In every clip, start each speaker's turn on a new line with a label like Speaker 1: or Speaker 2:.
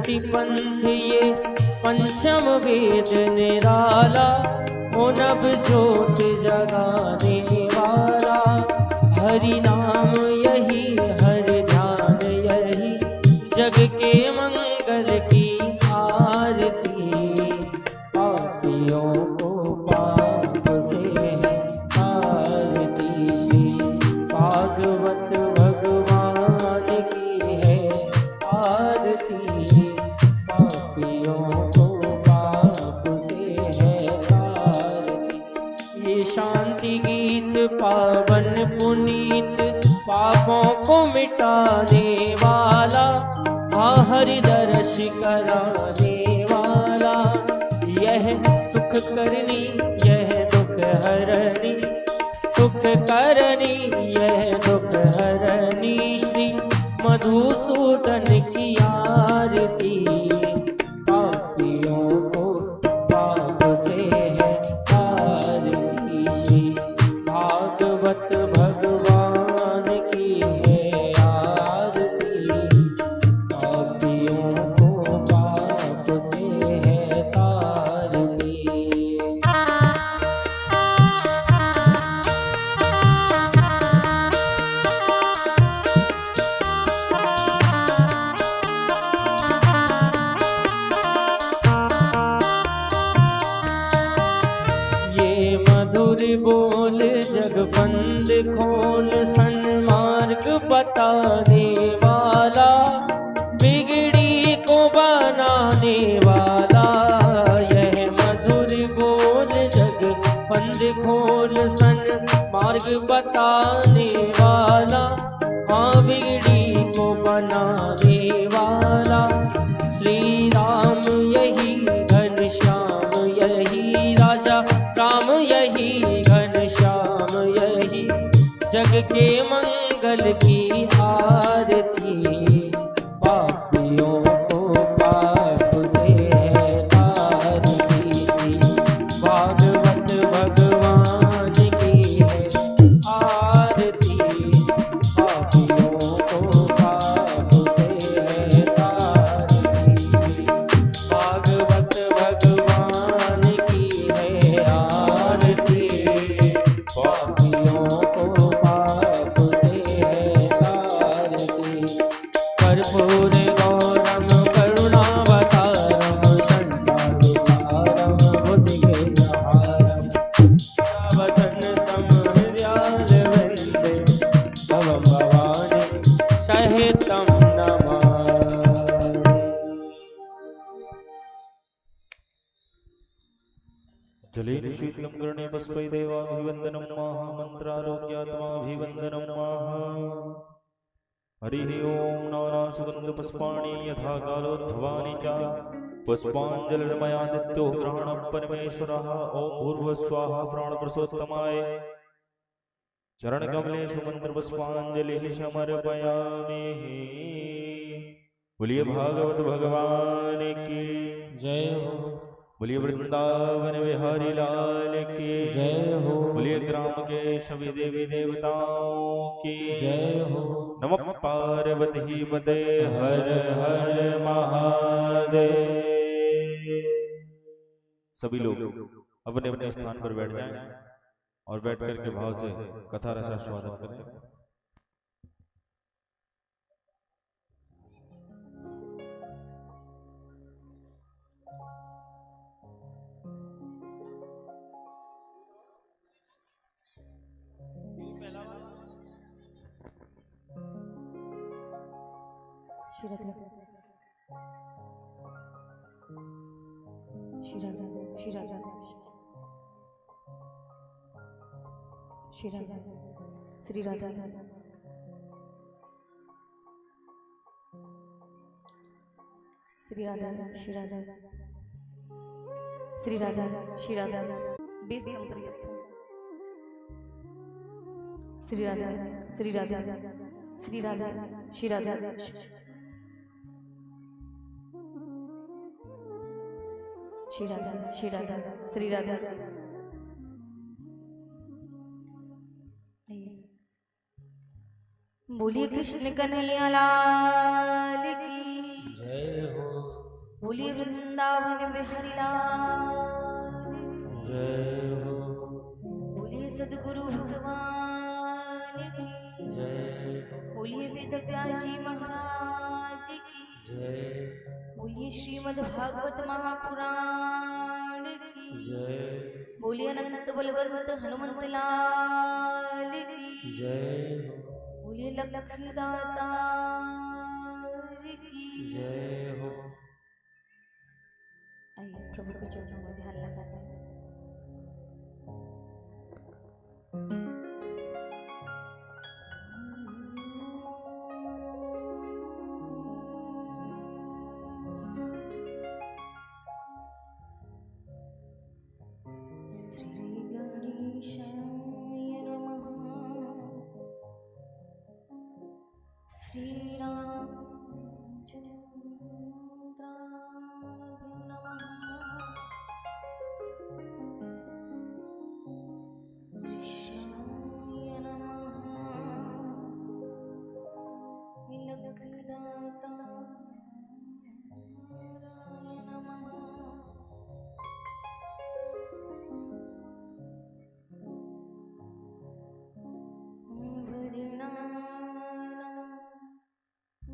Speaker 1: कोटि पंथ ये पंचम वेद निराला, ओ नभ ज्योत जगाने वाला। हरि नाम यही हर ध्यान यही, जग के मंगल की आरती। पापियों को पाप से है आरती, श्री भागवत भगवान की है आरती। पापियों को पाप से है आरती। ये शांति गीत पावन पुनीत, पापों को मिटाने वाला, हरि दर्श कराने वाला। यह सुख करनी यह दुख हरनी, सुख करनी यह दुख हरनी। श्री मधुसूदन की आरती। पापियों को पाप से है आरती, श्री भागवत भगवान की है आरती। पापियों को पाप से है तारती। ये मधुर बोल जगबंद खोल, सन्मार्ग बताने वाला, बिगड़ी को बनाने वाला। यह मधुर बोल जगबंद खोल, सन्मार्ग बताने वाला, हाँ बिगड़ी को बनाने वाला। श्री राम यही घनश्याम यही, राजा राम यही घनश्याम यही, जग के मंगल की आरती। पापियों को पाप से है तारती, श्री भागवत भगवान की है आरती। पापियों को पाप से है तारती, श्री भागवत भगवान की है आरती। पापियों को पाप से है तारती। कर्पूर गौरम करुणावतारम, संसार सारम भुजगेन्द्रहारम, वसन्तं हृदयारविन्दे, तव भवानी सहितं नमामि।
Speaker 2: जलेन शीतलं कर्णे पुष्पै देवाभिवन्दनं महामन्त्रालोक्यात्माभिवन्दनं महा। हरिः ओं नानासुगन्धपुष्पाणि यथा कालोद्भवानि च, पुष्पाञ्जलिर्मयादित्यो ग्रहणं परमेश्वरः। ॐ भूर्भुवस्वाहा प्राणपुरुषोत्तमाय चरणकमलेषु मन्त्रपुष्पाञ्जलिः समर्पयामि। बोलिए भागवत भगवान की
Speaker 1: जय हो।
Speaker 2: बोलिए वृंदावन बिहारी लाल की
Speaker 1: जय हो।
Speaker 2: बोलिए ग्राम के सभी देवी देवताओं की
Speaker 1: जय हो।
Speaker 2: नमः पार्वती पते हर हर महादेव। सभी लोग अपने अपने स्थान पर बैठ जाएं और बैठ करके भाव से कथा रसास्वादन करें।
Speaker 3: श्री राधा श्री राधा श्री राधा श्री राधा श्री राधा श्री राधा श्री राधा श्री राधा श्री राधा बेस कंप्रिय श्री राधा श्री राधा श्री राधा श्री राधा श्री राधा श्री राधा श्री राधा। बोलिए कृष्ण कन्हैया लाल की
Speaker 1: जय हो।
Speaker 3: बोलिए वृंदावन बिहारी लाल की।
Speaker 1: जय हो
Speaker 3: बोलिए सदगुरु भगवान की।
Speaker 1: जय हो
Speaker 3: बोलिए वेद व्यास जी महाराज की।
Speaker 1: जय
Speaker 3: बोलिए श्रीमद् भागवत महापुराण की।
Speaker 1: जय
Speaker 3: बोलिए अनंत बलवंत हनुमंत लाल की।
Speaker 1: जय हो
Speaker 3: बोलिए लखदाता की।
Speaker 1: जय हो
Speaker 3: आइए प्रभु के चरणों में ध्यान लगाते हैं। श्री गणेशाय नमः। श्री राम कृष्णाय नमः। लखदाता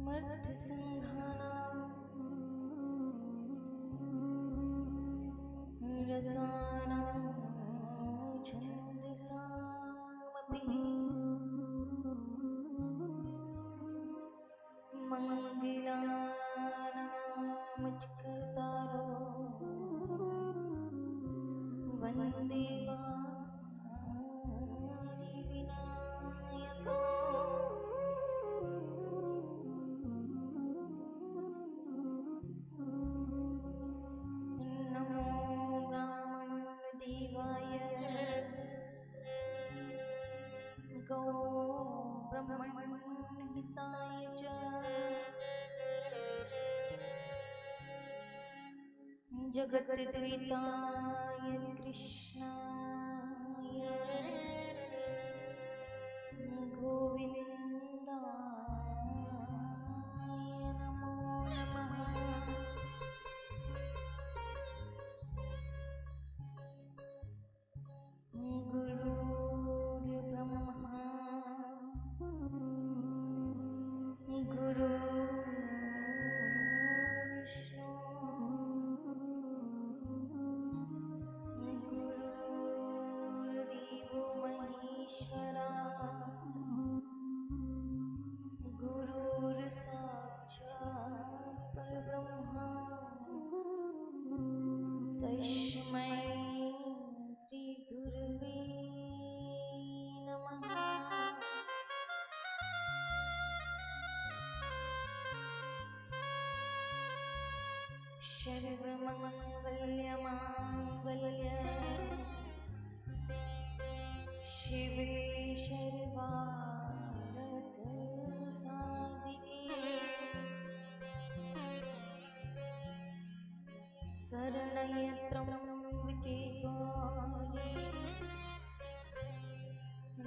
Speaker 3: मर्थ रसानां छन्दसामपि मंगलानामच्युतारो वन्दे वाणिविनायको। नमो ब्राह्मणदेवाय गौ ब्रह्मणहिताय च जगद्द्विताय कृष्णाय गोविन्दाय नमो नमः। गुरुर्ब्रह्मा गुरुर्विष्णु गुरुर्देवो महेश्वरा गुरुर्साक्षात् परब्रह्मा तस्मै श्री गुरुवे नमः। सर्वमङ्गलमाङ्गल्य शिवे सर्वार्थसाधिके शरण्ये त्र्यम्बके गौरी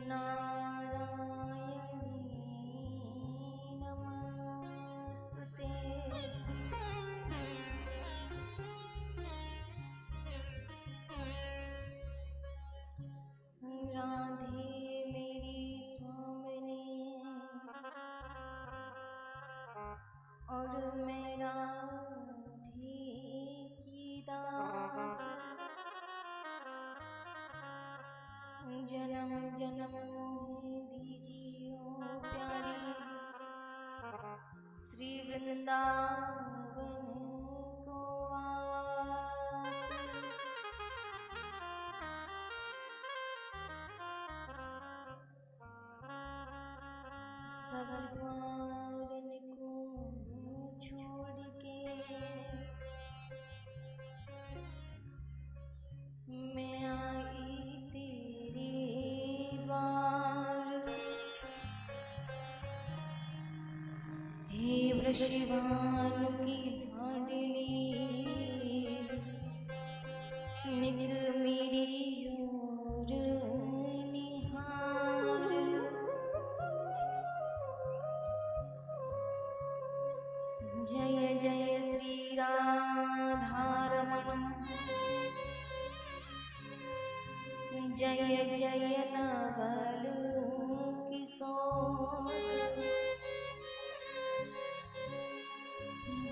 Speaker 3: नारायणी नमोस्तुते। राधे मेरी स्वामिनी और मैं राधे की दास। जन्म जन्म मोहे दीजियो प्यारी श्री वृंदावन को वास। सब द्वारन को छोड़ के मैं आई तेरे द्वार। हे वृषभानु की लाडली निक मेरी ओर निहार। जय जय श्री राम जय जय नवल किशोर,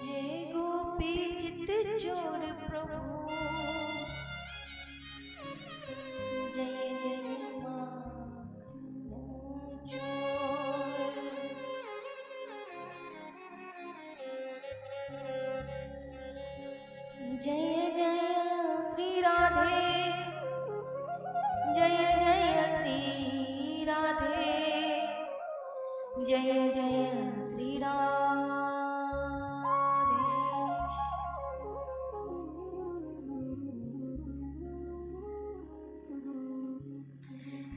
Speaker 3: जय गोपी चित चोर प्रभु, जय जय माखन चोर। जय जय श्री राधे, जय जय श्री राधे, जय जय श्री राधे।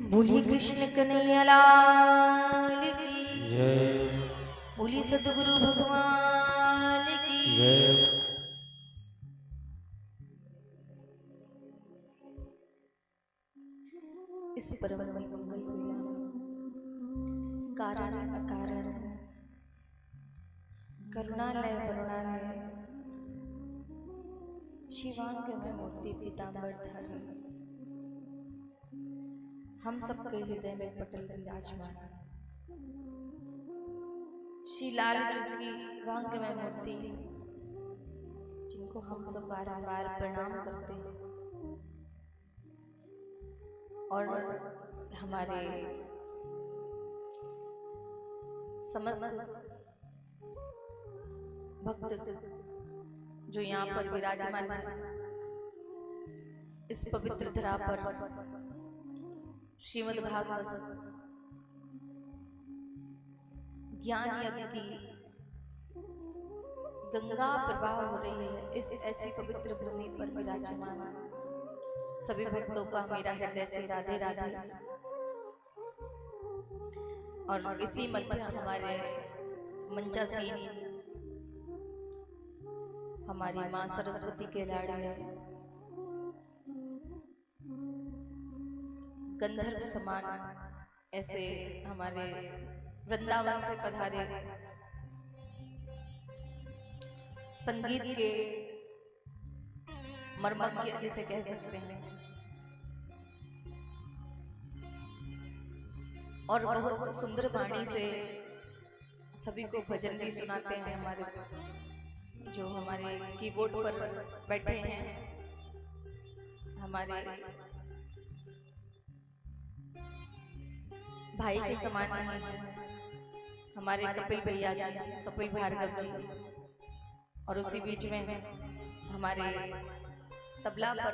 Speaker 3: बोलिए कृष्ण कन्हैया लाल की
Speaker 1: जय।
Speaker 3: बोलिए सद्गुरु भगवान की
Speaker 1: जय।
Speaker 3: इस परम मंगल वेला कारण अकारण करुणालय वरुणालय शिवांग में मूर्ति पीतांबर धारी हम सबके हृदय में पटल विराजमान श्री लाल जी की वांग में मूर्ति, जिनको हम सब बारंबार प्रणाम करते हैं और हमारे समस्त भक्त जो यहाँ पर विराजमान है, इस पवित्र धरा पर श्रीमद् भागवत ज्ञान यज्ञ की गंगा प्रवाह हो रही है, इस ऐसी पवित्र भूमि पर विराजमान सभी भक्तों का मेरा हृदय से राधे राधे। और इसी मध्य हमारे मंचासीन हमारी माँ सरस्वती के लाडले गंधर्व समान ऐसे हमारे वृंदावन से पधारे संगीत के मर्मज्ञ जिसे कह सकते हैं, और बहुत सुंदर वाणी से सभी को भजन भी सुनाते हैं। हमारे जो हमारे कीबोर्ड पर बैठे हैं, हमारे भाई के समान हमारे कपिल भैया जी, कपिल भार्गव जी, और उसी बीच में हमारे तबला पर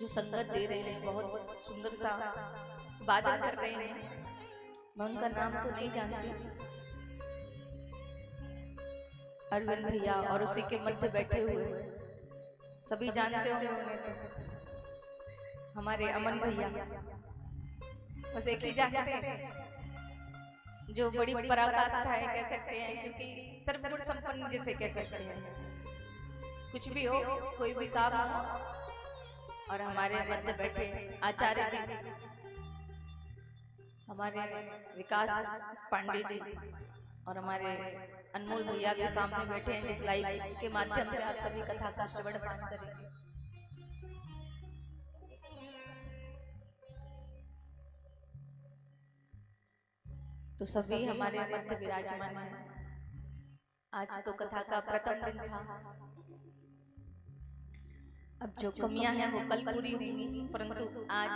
Speaker 3: जो संगत दे रहे हैं, बहुत सुंदर सा वादन कर रहे हैं। मैं उनका नाम तो नहीं जानती, अरविंद भैया, और उसी के मध्य बैठे हुए सभी जानते होंगे उन्हें, तो हमारे अमन भैया, बस एक ही जानते हैं, जो बड़ी पराकाष्ठा है कह सकते हैं, क्योंकि सर्वगुण संपन्न जिसे कह सकते हैं। कुछ भी हो, कोई भी काम हो, और हमारे मध्य बैठे आचार्य जी, हमारे विकास पांडे जी, और हमारे अनमोल भैया भी सामने बैठे हैं, जिस लाइव के माध्यम से आप सभी कथा का श्रवण पान करेंगे। तो सभी हमारे मध्य विराजमान हैं। आज तो कथा का प्रथम दिन था, अब जो कमियां हैं वो कल पूरी होंगी, परंतु आज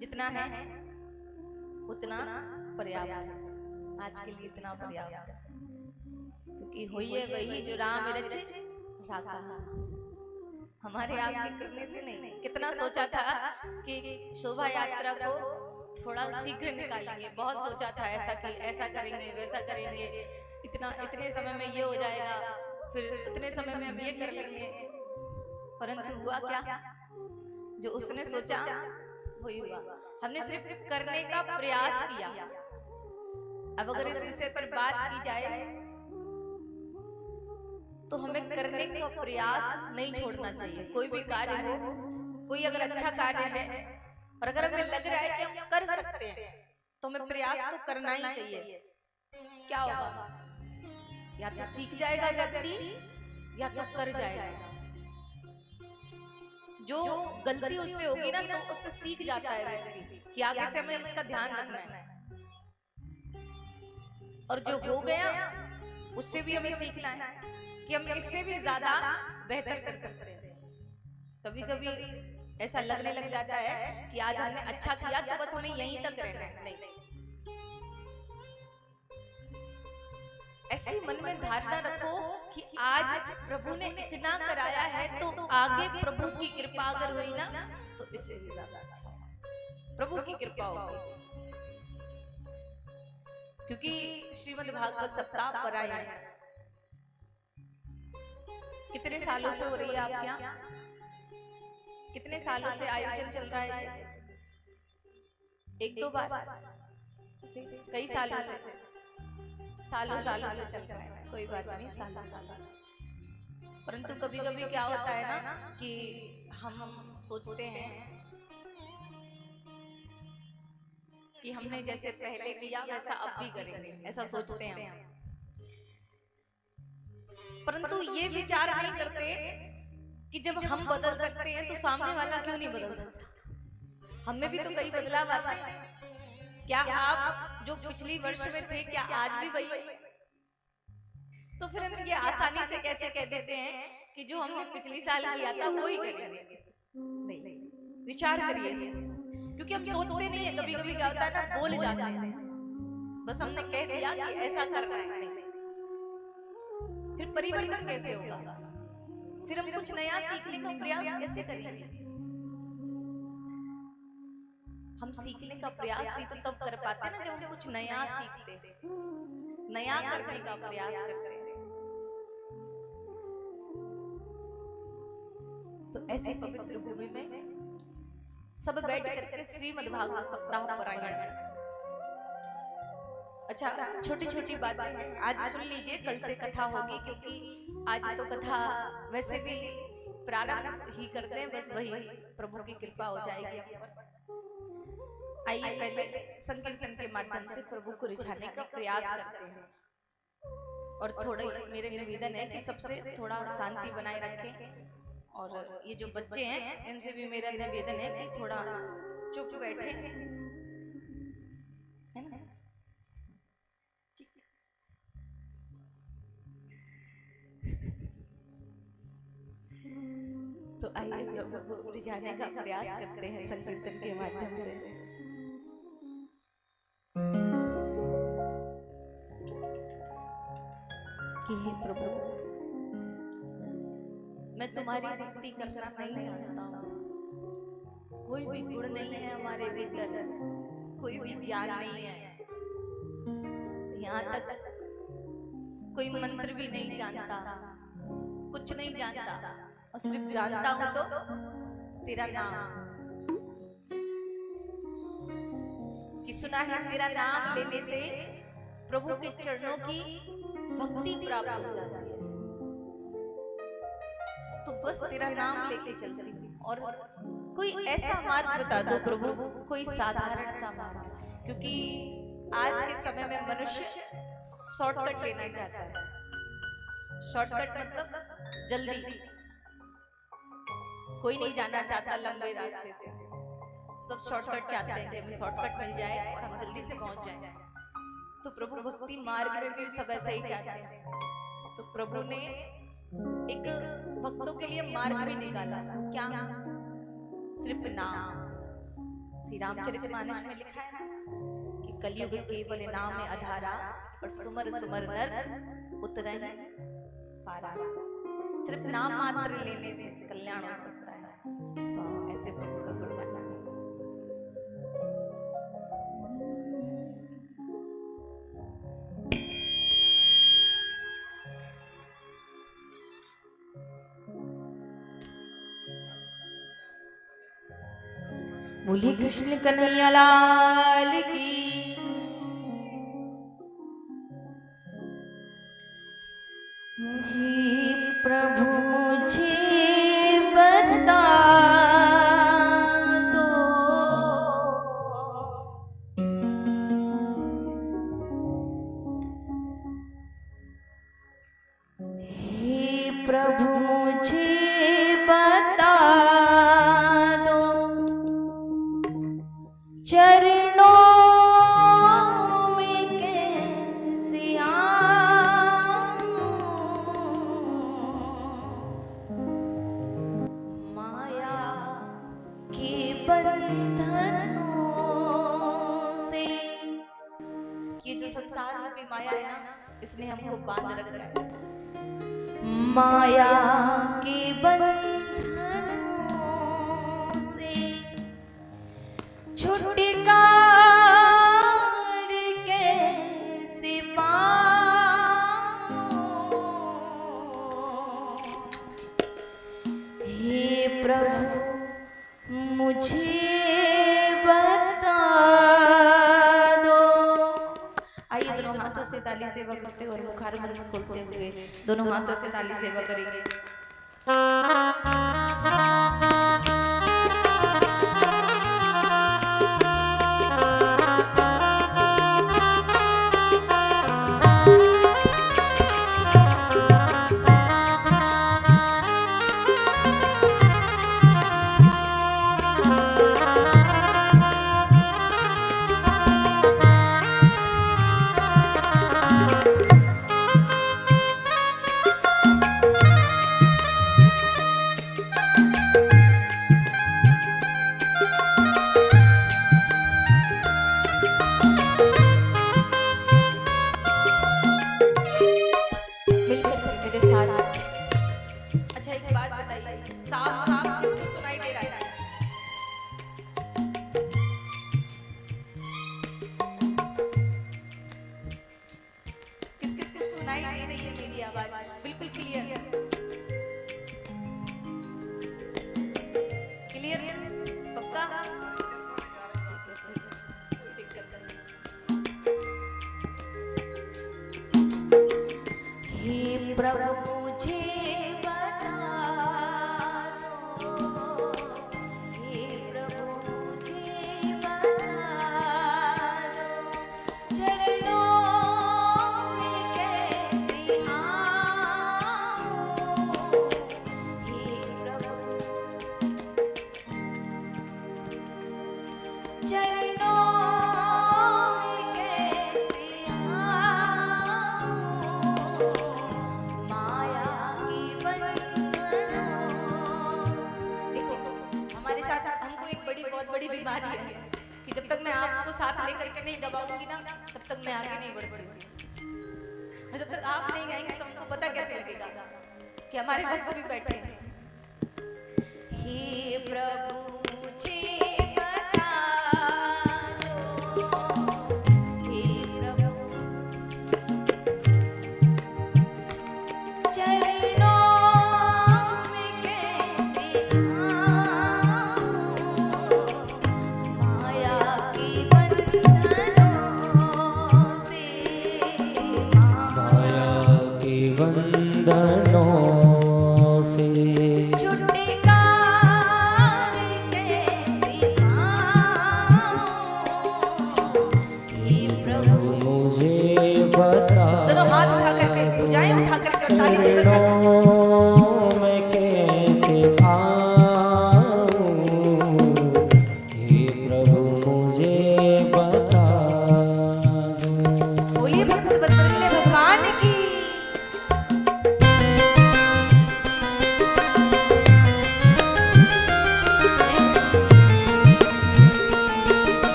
Speaker 3: जितना है उतना पर्याप्त है। आज के लिए इतना पर्याप्त है, क्योंकि होइए वही जो राम रच राखा, हमारे आपके करने से नहीं। कितना सोचा था कि शोभा यात्रा को थोड़ा शीघ्र निकालेंगे, बहुत सोचा था ऐसा कि ऐसा करेंगे वैसा करेंगे, इतने समय में ये हो जाएगा, फिर इतने समय में हम ये कर लेंगे, परंतु हुआ क्या? जो उसने सोचा वही हुआ। हमने सिर्फ करने का प्रयास किया। अब अगर इस विषय पर बात की जाए तो हमें करने का प्रयास नहीं छोड़ना चाहिए। कोई भी कार्य हो, कोई अगर अच्छा कार्य है और अगर हमें लग रहा है कि हम कर सकते हैं तो हमें प्रयास तो करना ही चाहिए। क्या होगा? या तो सीख जाएगा व्यक्ति या तो कर जाएगा। जो गलती उससे होगी ना, तो उससे सीख जाता है व्यक्ति कि आगे से हमें इसका ध्यान रखना है, और जो हो गया उससे भी हमें सीखना है कि हम इससे भी ज्यादा बेहतर कर सकते हैं। कभी कभी ऐसा लगने लग जाता है कि आज हमने अच्छा किया तो बस हमें यहीं तक रहना है, नहीं, ऐसी मन में धारणा रखो कि आज प्रभु ने इतना कराया है तो आगे प्रभु की कृपा अगर हुई ना तो इससे भी ज्यादा अच्छा, प्रभु की कृपा होगी। क्योंकि श्रीमद् भागवत सप्ताह परायण कितने सालों से हो रही है आपके यहाँ? कितने सालों से आयोजन चल रहा है? एक दो बार? कई सालों से? सालों सालों से चल रहा है, कोई बात नहीं, सालों सालों से। परंतु कभी कभी क्या होता है ना कि हम सोचते हैं कि हमने जैसे पहले किया वैसा अब भी करेंगे, ऐसा सोचते हैं हम। परंतु ये विचार नहीं करते कि जब हम बदल सकते हैं तो सामने वाला क्यों नहीं बदल सकता। हमें भी तो कई बदलाव आते हैं। क्या आप जो पिछली वर्ष में थे क्या आज भी वही? तो फिर हम ये आसानी से कैसे कह देते हैं कि जो हमने पिछली साल किया था वो ही करेंगे? नहीं, विचार करिए इसको, क्योंकि हम सोचते नहीं है। कभी कभी क्या होता है ना, बोल जाते हैं, बस हमने कह दिया कि ऐसा करना है, नहीं। फिर परिवर्तन कैसे होगा? फिर हम कुछ नया सीखने का प्रयास कैसे करेंगे? हम सीखने का प्रयास भी तो तब कर पाते हैं ना जब हम कुछ नया सीखते, नया करने का प्रयास करते हैं। तो ऐसी पवित्र भूमि में सब बैठ करके श्रीमद् भागवत सप्ताह परायण, अच्छा छोटी छोटी बातें आज सुन लीजिए, कल से कथा होगी, क्योंकि आज तो कथा वैसे भी प्रारंभ ही करते हैं, बस वही प्रभु की कृपा हो जाएगी हम पर। आइए पहले संकीर्तन के माध्यम से प्रभु को रिझाने का प्रयास करते हैं। और थोड़ा मेरे निवेदन है कि सबसे थोड़ा शांति बनाए रखें, और ये जो बच्चे हैं इनसे भी मेरा निवेदन है कि थोड़ा चुप बैठे, है ना? तो आइए प्रभु को रिझाने का प्रयास करते हैं संकीर्तन के माध्यम से। कि हे प्रभु, मैं तुम्हारी भक्ति करना नहीं जानता हूँ, कोई भी गुण नहीं है हमारे भीतर, कोई भी ज्ञान नहीं है, यहाँ तक कोई मंत्र भी नहीं जानता, कुछ नहीं जानता, और सिर्फ जानता हूँ तो तेरा नाम, कि सुना है तेरा नाम लेने से प्रभु के चरणों की भक्ति प्राप्त हो जाती है। तो बस तेरा नाम लेके चलती हूँ, और कोई ऐसा मार्ग बता दो प्रभु, कोई साधारण सा मार्ग, क्योंकि आज के समय में मनुष्य शॉर्टकट लेना चाहता है। शॉर्टकट मतलब जल्दी, कोई नहीं जाना चाहता लंबे रास्ते से, सब शॉर्टकट चाहते हैं कि हमें शॉर्टकट मिल जाए और हम जल्दी से पहुंच जाएं। तो प्रभु भक्ति मार्ग में भी सब ऐसा ही चाहते हैं। तो प्रभु ने एक भक्तों के लिए मार्ग भी निकाला, क्या? सिर्फ नाम। श्री रामचरितमानस में लिखा है कि कलयुग केवल नाम में आधारा, और सुमर सुमर नर उतरहि पारा। सिर्फ नाम मात्र लेने से कल्याण हो सकता है। तो ऐसे प्रभु का गुण गाना। बोलिए कृष्ण कन्हैया लाल की। हे प्रभु मुझे बता दो, हे प्रभु मुझे बता इसने हमको बांध रखा है। माया के बंधनों से छुटकार कैसे पाऊं, हे प्रभु मुझे बता दो। आइए दोनों हाथों से ताली सेवा करते हुए और मुखार मुंह खोलते हुए दोनों हाथों से ताली सेवा करेंगे। अच्छा एक बात बताइए, साफ साफ किसको सुनाई दे रहा है? किस किस को सुनाई दे रही है मेरी आवाज बिल्कुल क्लियर? क्लियर पक्का? कोई दिक्कत नहीं। हे प्रभु मुझे बता दो, हे प्रभु मुझे बता दो, चरणों में कैसे आऊं, हे प्रभु चरणों में कैसे आऊं, माया की बंधनों। देखो हमारे साथ हमको एक बहुत बड़ी बीमारी है कि जब तक मैं आपको साथ लेकर के नहीं दबाऊंगी ना तब तक मैं आगे नहीं बढ़ती हूँ। और जब तक आप नहीं आएंगे तो हमको पता कैसे लगेगा कि हमारे भक्त भी बैठे हैं। हे प्रभु मुझे बता दो, हे प्रभु चरणों में कैसे आऊं, माया की बंधनों से
Speaker 1: माया के बंधनों से
Speaker 3: छुटकार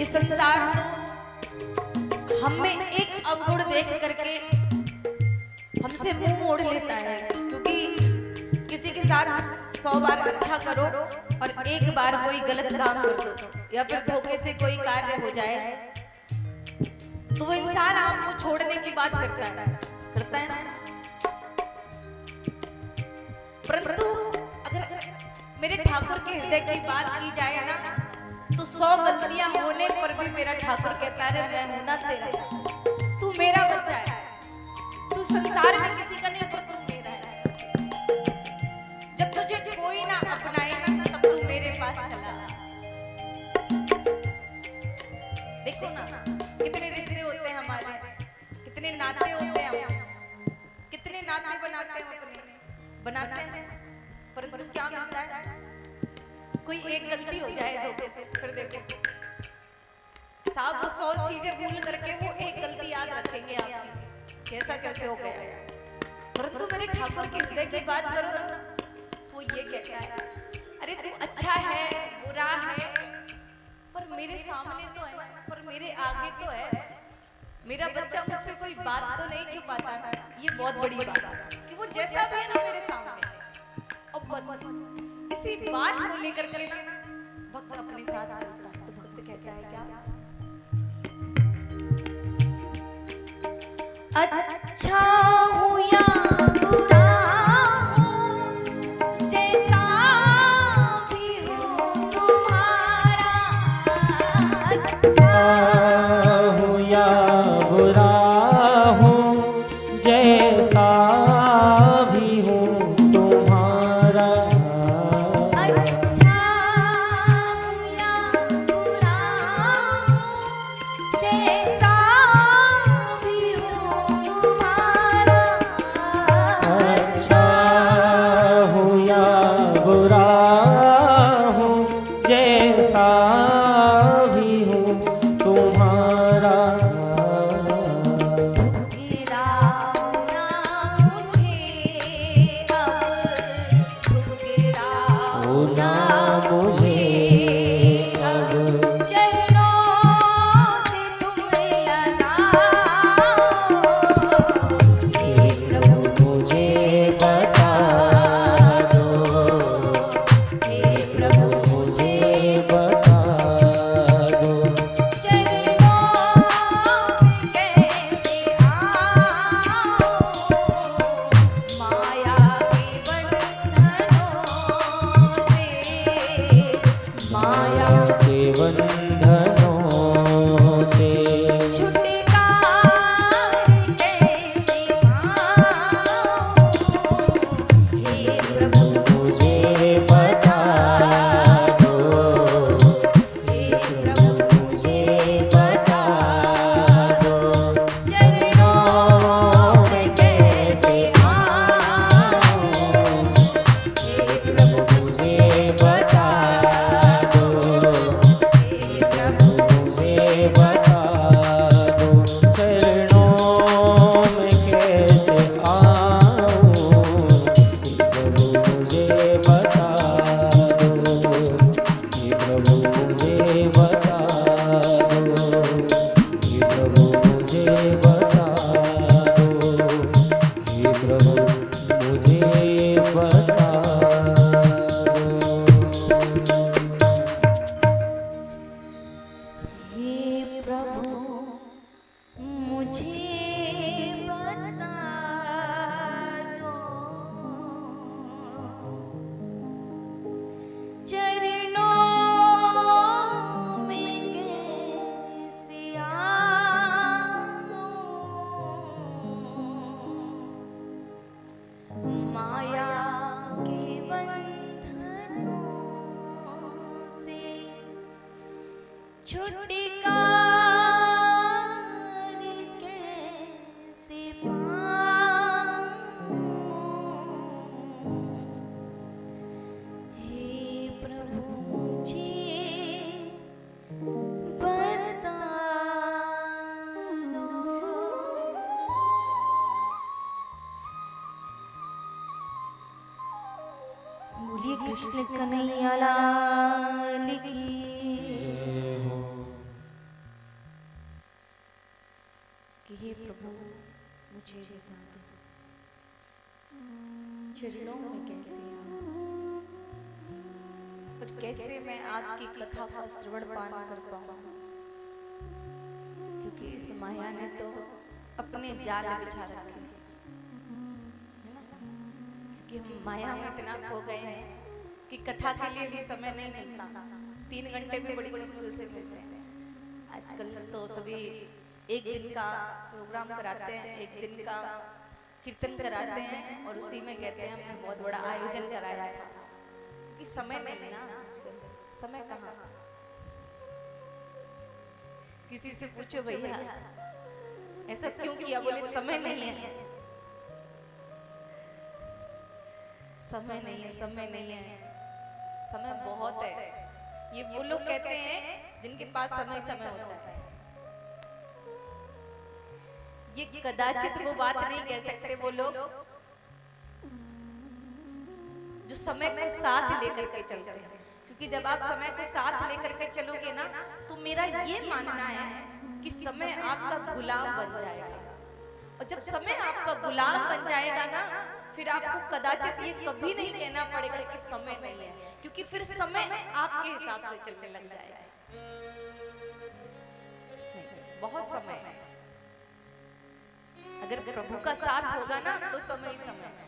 Speaker 3: ये संसार तो हमें एक अवगुण देख करके हमसे मुंह मोड़ लेता है, क्योंकि किसी के साथ 100 बार अच्छा करो और एक बार कोई गलत काम कर दो या फिर धोखे से कोई कार्य हो जाए तो वो इंसान आपको छोड़ने की बात करता है ना। परंतु अगर मेरे ठाकुर के हृदय की बात की जाए ना तो 100 गलतियां होने पर भी मेरा ठाकुर कहता है मैं हूं ना तेरा, तू मेरा बच्चा है, तू संसार में किसी का नहीं पर तू मेरा है। जब तुझे कोई ना अपनाएगा तब तू मेरे पास चला। देखो ना कितने रिश्ते होते हैं हमारे, कितने नाते होते हैं, हम कितने नाते बनाते हैं, बनाते हैं, परंतु क्या मिलता है? कोई एक गलती हो जाए धोखे से, फिर देखो साहब वो 100 चीजें भूल करके वो एक गलती याद रखेंगे आपकी, कैसा कैसे हो गया। परंतु मेरे ठाकुर के हृदय की बात करो ना तो ये कहता है अरे तू अच्छा है बुरा है पर मेरे सामने तो है ना, पर मेरे आगे तो है। मेरा बच्चा मुझसे कोई बात तो नहीं छुपाता ना, ये बहुत बड़ी बात है कि वो जैसा भी है ना मेरे सामने। और बस इसी बात को लेकर के ना भक्त अपने साथ चलता है। तो भक्त कहता है क्या? अच्छा हूँ या बुरा हूँ, जैसा भी हो तुम्हारा। अच्छा
Speaker 1: हूँ या बुरा हूँ, जैसा भी हूँ तुम्हारा।
Speaker 3: अच्छा हूँ या बुरा हूँ, जैसा भी हूँ तुम्हारा।
Speaker 1: अच्छा हूँ या बुरा हूँ, जैसा भी हूँ तुम्हारा।
Speaker 3: ठुकराओ ना मुझे अब,
Speaker 1: मुझे अब
Speaker 3: चरणों से तुम लगाओ। हे प्रभु
Speaker 1: मुझे बता दो,
Speaker 3: हे प्रभु
Speaker 1: मुझे बता दो,
Speaker 3: चरणों में कैसे आओ, माया के बंधनों से, माया
Speaker 1: के बंधनों से
Speaker 3: छुटकारा कैसे पाऊं। हे प्रभु
Speaker 1: मुझे बता दो,
Speaker 3: हे प्रभु
Speaker 1: मुझे बता दो,
Speaker 3: चरणों में कैसे आऊं। हे प्रभु
Speaker 1: मुझे बता दो,
Speaker 3: हे प्रभु
Speaker 1: मुझे बता दो, चरणों में कैसे आऊं। प्रभु मुझे बता दो, हे प्रभु मुझे बता दो, हे प्रभु मुझे बता दो, हे प्रभु मुझे बता
Speaker 3: हे प्रभु मुझे बता दो, चरणों में कैसे आऊं। माया के बंधनों से छुटकारा कैसे पाऊं। हे प्रभु मुझे बता दो। बोलिए कृष्ण कन्हैया लाल की। चरणों में कैसे आऊं, और कैसे मैं आपकी कथा का श्रवण पान कर पाऊं, क्योंकि इस माया ने तो अपने जाल बिछा रखे हैं, है ना? क्योंकि हम माया में इतना खो गए हैं कि कथा के लिए भी समय नहीं मिलता। 3 घंटे भी बड़ी मुश्किल से मिलते हैं। आजकल तो सभी एक दिन का प्रोग्राम कराते हैं, एक दिन का कीर्तन कराते हैं, और उसी में कहते हैं हमने बहुत बड़ा आयोजन कराया था, क्योंकि समय नहीं ना। आजकल समय कहाँ। किसी से पूछो भैया ऐसा क्यों किया, बोले समय नहीं है, समय नहीं है, समय नहीं है। समय बहुत है। ये वो लोग कहते हैं जिनके पास समय समय होता है। ये कदाचित वो बात नहीं कह सकते वो लोग जो समय को साथ लेकर के चलते हैं, क्योंकि जब आप समय को साथ लेकर के चलोगे ना, तो मेरा ये मानना है कि समय आपका गुलाम बन जाएगा। और जब समय आपका गुलाम बन जाएगा ना, फिर आपको कदाचित ये कभी नहीं कहना पड़ेगा कि समय नहीं है, क्योंकि फिर समय आपके हिसाब से चलने लग जाएगा। नहीं, बहुत समय है। अगर प्रभु का साथ होगा ना, तो समय ही समय है।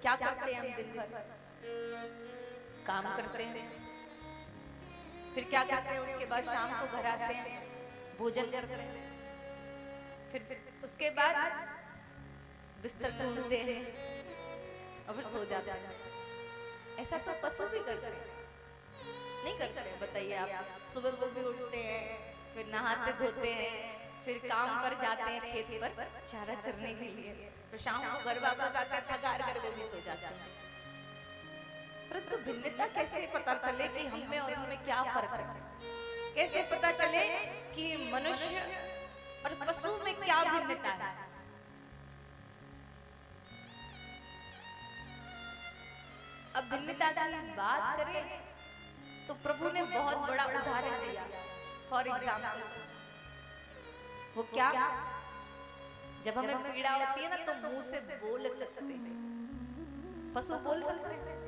Speaker 3: क्या करते हैं हम दिन भर? काम करते हैं, फिर क्या करते हैं? उसके बाद शाम को घर आते हैं, भोजन करते हैं, फिर उसके बाद बिस्तर ढूंढते हैं और फिर सो जाते हैं। ऐसा तो पशु भी करते हैं, नहीं करते? बताइए आप। सुबह को भी उठते हैं, फिर नहाते धोते हैं, फिर काम पर जाते हैं खेत पर चारा चरने के लिए, फिर शाम को घर वापस आते हैं, थका कर वो भी सो जाते हैं। परंतु भिन्नता कैसे पता चले कि हम में और उनमें क्या फर्क है? कैसे पता चले कि मनुष्य और पशु में क्या भिन्नता है? अब भिन्नता की बात करें तो प्रभु ने बहुत बड़ा उदाहरण दिया। फॉर एग्जाम्पल, वो क्या? जब हमें पीड़ा होती है ना, तो मुंह से बोल सकते हैं। पशु बोल सकते हैं?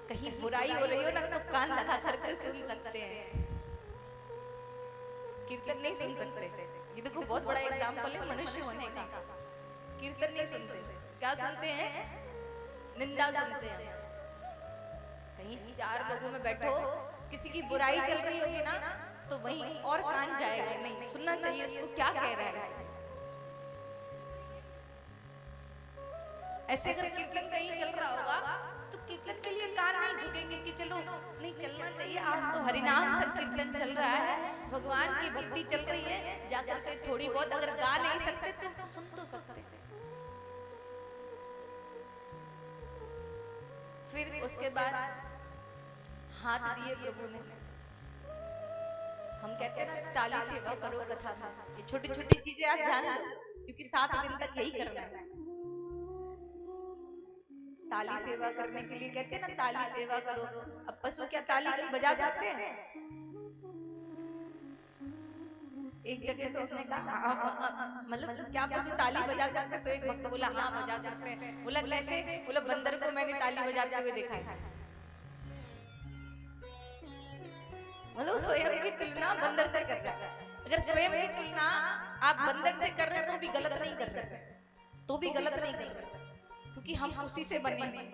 Speaker 3: कहीं बुराई हो रही हो ना, तो कान लगा करके सुन सकते हैं, कीर्तन नहीं सुन सकते। ये देखो बहुत बड़ा एग्जाम्पल है मनुष्य होने का। कीर्तन नहीं सुनते, क्या सुनते हैं? निंदा सुनते हैं। कहीं 4 लोगों में बैठो, किसी की बुराई चल रही होगी ना, तो वहीं और कान जाएगा, नहीं सुनना चाहिए इसको क्या कह रहा है। ऐसे अगर कीर्तन कहीं चल रहा होगा, तो कीर्तन के लिए कान नहीं झुकेंगे कि चलो नहीं चलना चाहिए, आज तो हरिनाम संकीर्तन चल रहा है, भगवान की भक्ति चल रही है, जाकर के थोड़ी बहुत अगर गा नहीं सकते तो सुन तो सकते। फिर उसके बाद हाथ दिए प्रभु ने। हम कहते हैं ना, ताली सेवा करो कथा में। ये छोटी छोटी चीजें आप जान लो, क्योंकि 7 दिन तक यही करना है। ताली सेवा करने के लिए कहते हैं ना, ताली सेवा करो। अब पशु क्या ताली बजा सकते हैं? एक जगह तो हमने कहा मतलब क्या पशु ताली बजा सकते? तो एक भक्त बोला हाँ बजा सकते हैं। बोला कैसे? बोला बंदर को मैंने ताली बजाते हुए देखा है। मतलब स्वयं की तुलना बंदर से कर रहे हैं। अगर स्वयं की तुलना आप बंदर से कर रहे हैं तो भी गलत नहीं कर रहे, तो भी गलत नहीं कर रहे, क्योंकि हम उसी से बने हैं।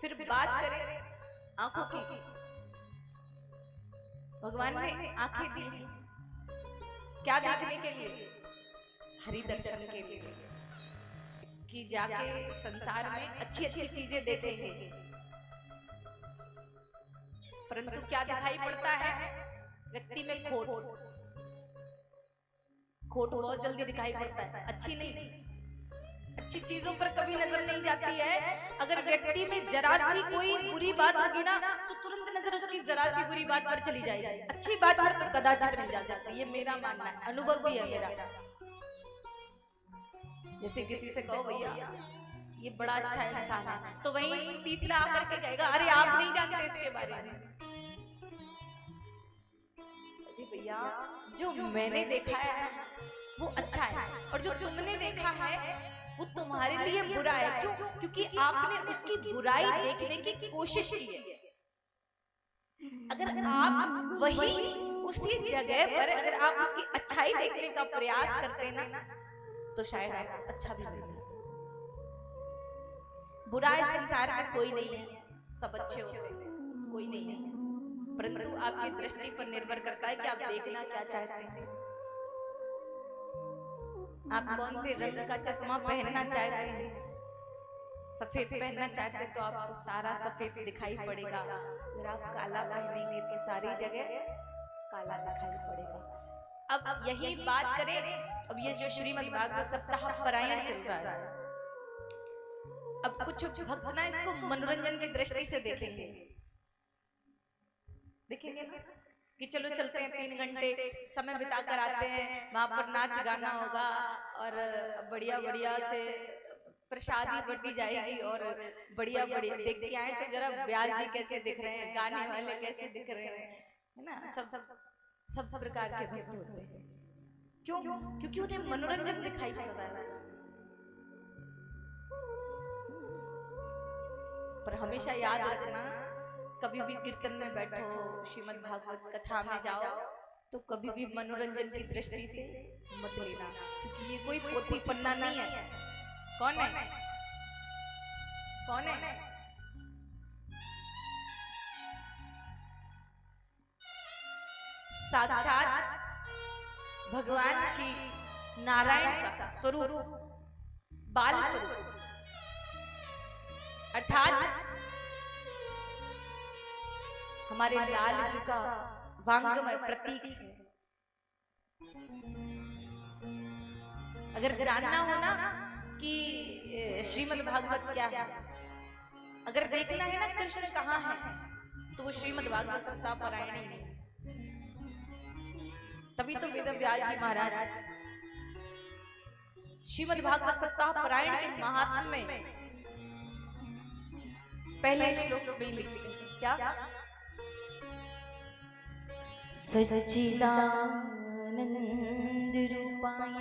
Speaker 3: फिर बात करें आंखों की। भगवान ने आंखें दी हैं क्या देखने के लिए? हरि दर्शन के लिए, कि जाके संसार में अच्छी अच्छी चीजें देखेंगे। परंतु क्या दिखाई पड़ता है? व्यक्ति में खोट। खोट बहुत जल्दी दिखाई पड़ता है, अच्छी नहीं। अच्छी चीजों पर कभी नजर नहीं जाती है। अगर व्यक्ति में जरा सी कोई बुरी बात होगी ना, तो तुरंत नजर उसकी जरा सी बुरी बात पर चली जाएगी, अच्छी बात पर तो कदाचित नहीं जा सकती। ये मेरा मानना है, अनुभव भी है मेरा। जैसे किसी से कहो भैया ये बड़ा अच्छा इंसान है, तो वही तीसरा आकर के कहेगा अरे आप नहीं जानते इसके बारे में। भैया जो मैंने देखा है वो अच्छा है और जो तुमने देखा है वो तुम्हारे लिए बुरा है। क्यों? क्योंकि आपने उसकी बुराई देखने की कोशिश की है। अगर आप वही उसी जगह पर अगर आप उसकी अच्छाई देखने का प्रयास करते ना तो शायद आप अच्छा भी मिल जाए। बुरा इस संसार में कोई नहीं है, सब अच्छे होते हैं, कोई नहीं है, परंतु आपकी दृष्टि पर निर्भर करता है कि आप देखना क्या चाहते हैं। आप कौन से रंग का चश्मा पहनना चाहते हैं? सफेद पहनना चाहते हैं तो आपको सारा सफेद दिखाई पड़ेगा। अगर आप काला पहनेंगे तो सारी जगह काला दिखाई पड़ेगा। अब यही बात करें, अब ये जो श्रीमद् भागवत सप्ताह पारायण चल रहा है, अब कुछ भक्त ना इसको मनोरंजन की दृष्टि से देखेंगे ना कि चलो चलते हैं 3 घंटे समय बिता कर आते हैं, वहां पर नाच गाना होगा और बढ़िया बढ़िया से प्रसादी बटी जाएगी और बढ़िया बढ़िया देख के आए तो जरा ब्यास जी कैसे दिख रहे हैं, गाने वाले कैसे दिख रहे हैं, है ना। सब प्रकार के भक्त होते हैं। क्यों? क्योंकि उन्हें मनोरंजन दिखाई पड़ रहा है। पर हमेशा याद रखना, कभी भी कीर्तन में बैठो, श्रीमद् भागवत कथा में जाओ तो कभी भी मनोरंजन की दृष्टि से मत लेना, क्योंकि ये कोई पोथी पन्ना नहीं है। कौन है? कौन है? साक्षात भगवान श्री नारायण का स्वरूप, बाल स्वरूप, अर्थात हमारे लाल जी का वांगमय प्रतीक है। अगर जानना हो ना कि श्रीमद् भागवत क्या है, अगर देखना है ना कृष्ण कहाँ है, तो वो श्रीमद् भागवत सप्ताह पारायण है। तभी तो वेद व्यास जी महाराज श्रीमद् भागवत सप्ताह पारायण के महात्म्य में पहले श्लोक में लिखते हैं क्या? सच्चिदानंद रूपाय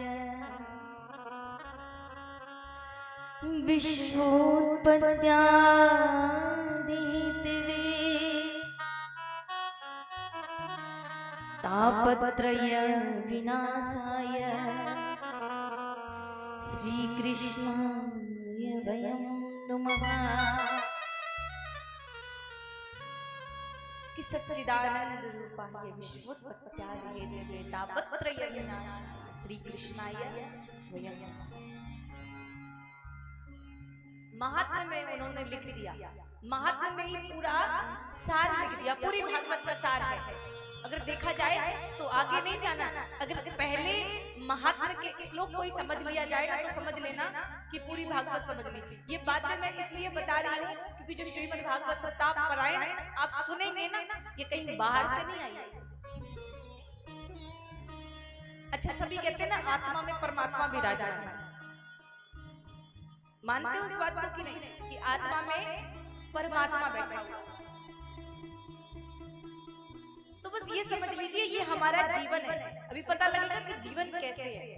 Speaker 3: विश्वोत्पत्त्यादिहेतवे तापत्रय विनाशाय श्री कृष्णाय वयं नमः। कि सच्चिदानंद रूपाय विश्वोत्पत्त्यादिहेतवे तापत्रय विनाशाय श्री कृष्णाय वयं नमः। महात्म्य में उन्होंने लिख दिया, महात्म्य में ही पूरा सार लिख दिया, पूरी भागवत का सार है। अगर देखा जाए तो आगे नहीं जाना, अगर पहले महात्म्य के श्लोक को ही समझ लिया जाएगा तो समझ लेना कि पूरी भागवत समझ ली। ये बातें मैं इसलिए बता रही हूँ क्योंकि जो श्रीमद् भागवत सप्ताह पारायण आप सुनेंगे ना, ये कहीं बाहर से नहीं आई। अच्छा, सभी कहते हैं ना आत्मा में परमात्मा विराजमान है, मानते हो उस बात को कि नहीं कि आत्मा में परमात्मा बैठा हुआ? तो बस ये समझ लीजिए ये हमारा जीवन है। अभी पता लगेगा कि जीवन कैसे है।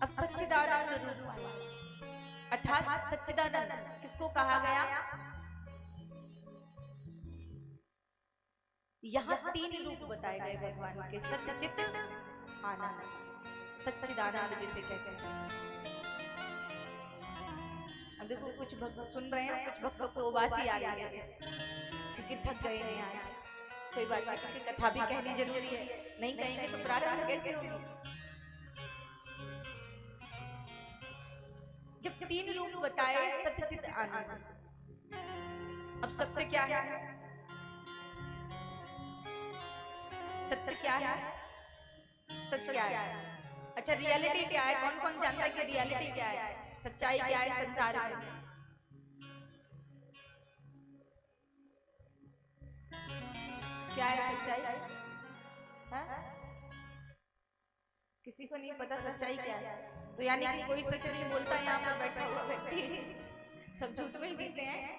Speaker 3: अब सच्चिदानंद रूप अर्थात सच्चिदानंद किसको कहा गया? यहाँ 3 रूप बताए गए भगवान के, सत्य चित आनंद, सच्चिदानंद जिसे कहते हैं। अब देखो कुछ भक्त सुन रहे हैं, कुछ भक्तों को उबासी आ रही है क्योंकि थक गए हैं आज। कोई बात नहीं, क्योंकि कथा भी कहनी जरूरी है, नहीं कहेंगे तो प्रारंभ कैसे होगी? जब 3 रूप बताए सत्य चित आनंद, अब सत्य क्या है? सत्य क्या है? सच क्या है? अच्छा, रियलिटी क्या है? कौन कौन जानता है कि रियलिटी क्या है, सच्चाई क्या है संसार में? क्या है सच्चाई? हाँ? किसी को नहीं पता सच्चाई क्या है? तो यानी कि कोई सच नहीं बोलता है यहाँ पर बैठा हुआ व्यक्ति, सब झूठ में ही जीते हैं।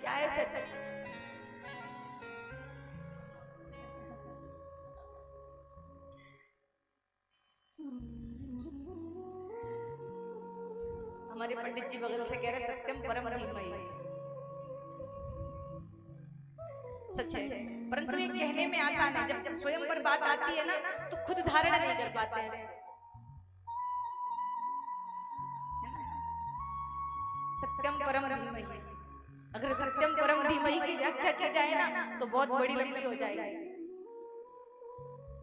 Speaker 3: क्या है सच? हमारे पंडित जी बगल से कह रहे सत्यम परम धीमहि। सच है, परंतु ये कहने में आसान है, जब स्वयं पर बात आती है ना तो खुद धारण नहीं कर पाते हैं इसको। सत्यम परम धीमहि, अगर सत्यम परम धीमहि की व्याख्या की जाए ना तो बहुत बड़ी लंबी हो जाएगी।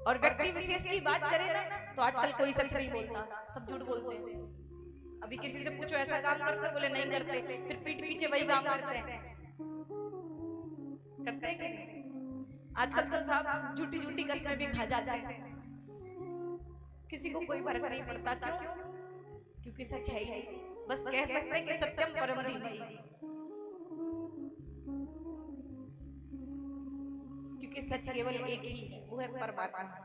Speaker 3: और व्यक्ति विशेष की बात करें ना तो आजकल कोई सच नहीं बोलता, सब झूठ बोलते हैं। अभी किसी से पूछो ऐसा काम करते, बोले नहीं करते, फिर पीठ पीछे वही काम करते हैं। करते हैं कि नहीं? आजकल तो साहब झूठी झूठी कस्में भी खा जाते हैं, किसी को कोई फर्क नहीं पड़ता। क्यों? क्योंकि सच है ही, बस कह सकते हैं कि सत्यम परम धीमहि, क्योंकि सच केवल एक ही है, वो है परमात्मा,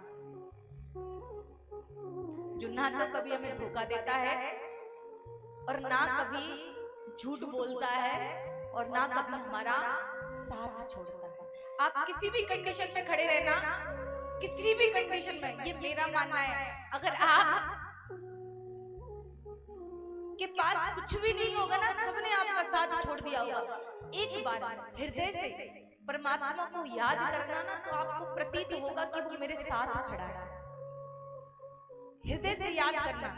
Speaker 3: जो ना तो कभी हमें धोखा देता है और ना कभी झूठ बोलता है और ना कभी हमारा साथ छोड़ता है। आप किसी भी कंडीशन में खड़े रहना, किसी भी कंडीशन में, ये मेरा मानना है। अगर आप के पास कुछ भी नहीं होगा ना, सबने आपका साथ छोड़ दिया होगा, एक बार हृदय से परमात्मा को याद करना ना तो आपको प्रतीत होगा कि वो मेरे साथ खड़ा है। हृदय से याद करना,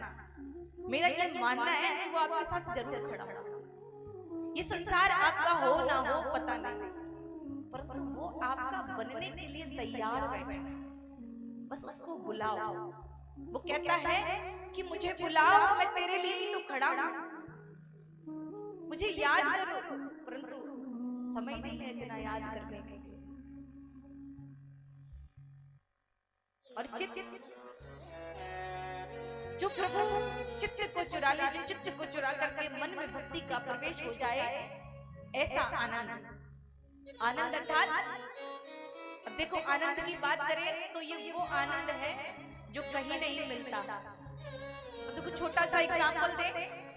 Speaker 3: मेरा ये मानना है कि वो आपके साथ जरूर खड़ा होगा। ये संसार आपका हो ना हो पता नहीं, परंतु वो आपका बनने के लिए तैयार बैठा है, बस उसको बुलाओ। वो कहता है कि मुझे बुलाओ, मैं तेरे लिए ही तो खड़ा हूं, मुझे याद करो, परंतु समय नहीं है इतना याद करने के लिए। और चित्त, जो प्रभु चित्त को चुरा ले, जो चित्त को चुरा करके मन में भक्ति का प्रवेश हो जाए, ऐसा आनंद, आनंद अर्थात, अब देखो आनंद की बात करें तो ये वो आनंद है जो कहीं नहीं मिलता। देखो छोटा सा एग्जाम्पल दे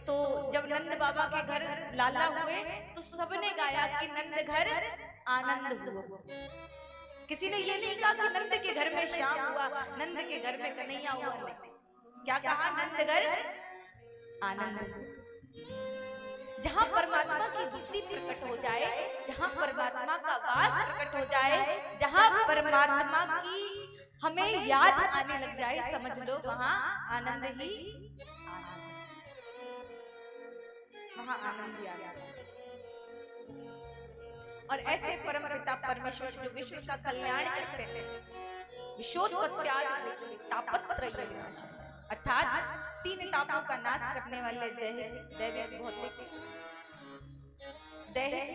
Speaker 3: तो जब नंद बाबा के घर लाला हुए तो सबने गाया कि नंद घर आनंद हुआ। किसी ने ये नहीं कहा कि नंद के घर में श्याम हुआ, नंद के घर में कन्हैया हुआ, नहीं। क्या कहा? नंद घर आनंद हुआ। जहां परमात्मा की बुद्धि प्रकट हो जाए, जहां परमात्मा का वास प्रकट हो जाए, जहां परमात्मा की हमें याद आने लग जाए, समझ लो वहां आनंद ही वहां आनंद ही आ जाता है। और ऐसे परम पिता परमेश्वर जो विश्व का कल्याण करते हैं, विश्वोत्पत्त्यादि तापत्रय विनाशः, अर्थात 3 तापों का नाश करने वाले दैविक, भौतिक, दैहिक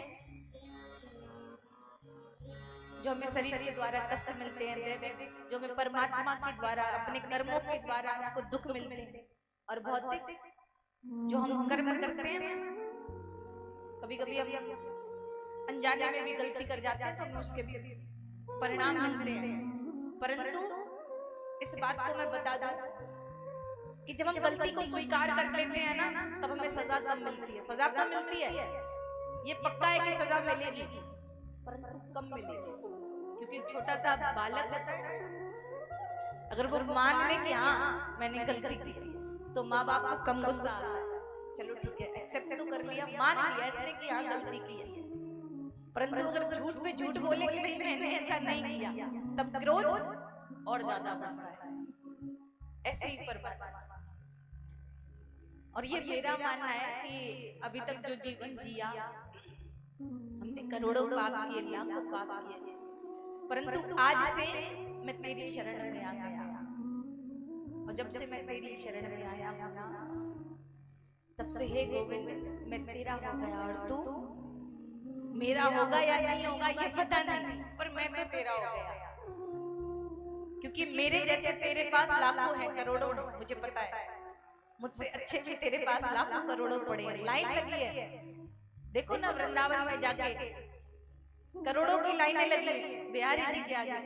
Speaker 3: जो हमें शरीर के द्वारा कष्ट मिलते हैं, दैविक जो हमें परमात्मा के द्वारा अपने कर्मों के द्वारा हमको दुख मिलते हैं, और भौतिक जो हम कर्म करते हैं, कभी कभी हम अनजाने में भी गलती कर जाते हैं तो हमें उसके भी परिणाम मिलते हैं। परंतु इस बात को मैं बता दूं कि जब हम गलती को स्वीकार कर लेते हैं ना, तब हमें सजा कम मिलती है। सजा कम मिलती है, ये पक्का है कि सजा मिलेगी, परंतु कम मिलेगी, क्योंकि छोटा सा बालक होता है, अगर वो मान ले कि हाँ मैंने गलती की तो माँ बाप को कम गुस्सा आता है, चलो ठीक है एक्सेप्ट तो कर लिया, मान लिया इसने कि हाँ गलती की है। परंतु अगर झूठ पे झूठ बोले कि नहीं मैंने ऐसा नहीं किया, तब क्रोध और ज्यादा बढ़ता है। ऐसे ही परमात्मा, और ये मेरा मानना है कि अभी तक जो जीवन जिया, हमने करोड़ों पाप किए, लाखों पाप किए, परंतु आज से मैं तेरी शरण में आ गया, और जब से मैं तेरी शरण में आया हूं ना, तब से हे गोविंद मैं तेरा हो गया, और तू मेरा होगा या नहीं होगा ये पता नहीं, पर मैं तो तेरा हो गया, क्योंकि मेरे जैसे तेरे पास लाखों हैं, करोड़ों हैं, मुझे पता है, मुझसे अच्छे भी तेरे पास लाखों करोड़ों पड़े हैं, लाइन लगी है। देखो ना वृंदावन में जाके करोड़ों की लाइनें लगी है बिहारी जी के आगे,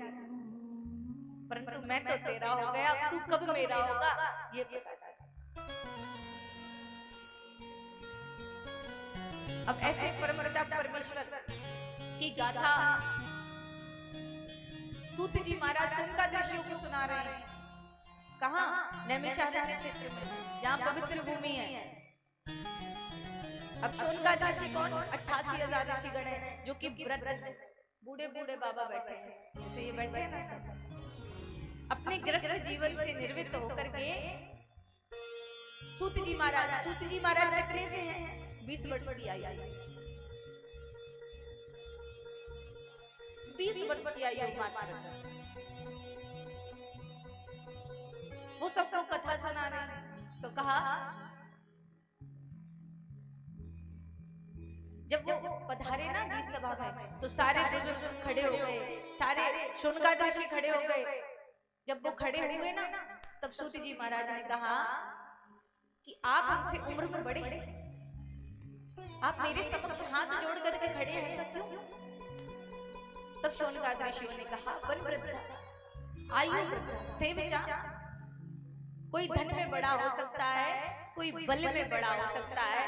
Speaker 3: परंतु मैं तो तेरा हो गया, तू कब मेरा होगा ये पता नहीं। अब ऐसे परमपिता परमेश्वर की गाथा सूत जी महाराज शोनकाद ऋषियों को सुना रहे हैं। कहाँ? नैमिषारण्य क्षेत्र में, जहाँ पवित्र भूमि है। अब शोनकाद ऋषि कौन? 88,000 ऋषिगण हैं जो कि व्रत, बूढ़े बूढ़े बाबा बैठे हैं, जैसे ये बैठे हैं ना सब, अपने ग्रस्त जीवन से निर्वृत्त होकर के सूत जी महाराज कितने से हैं? 20 वर्ष की आयु, 20 वर्ष की आयु मात्र। वो सबको कथा सुना रहे हैं। तो कहा जब वो पधारे ना बीच सभा में, तो सारे बुजुर्ग खड़े हो गए, सारे शोनकाद ऋषि खड़े हो गए। जब वो खड़े हुए ना, तब सूत जी महाराज ने कहा कि आप हमसे उम्र में बड़े हैं, आप मेरे समक्ष हाथ जोड़ करके खड़े हैं, ऐसा क्यों? तब शोनकाद ऋषियों ने कहा, वन वृद्धा आयु वृद्धा स्थे विचार, कोई धन में बड़ा हो सकता है, कोई बल में बड़ा हो सकता है,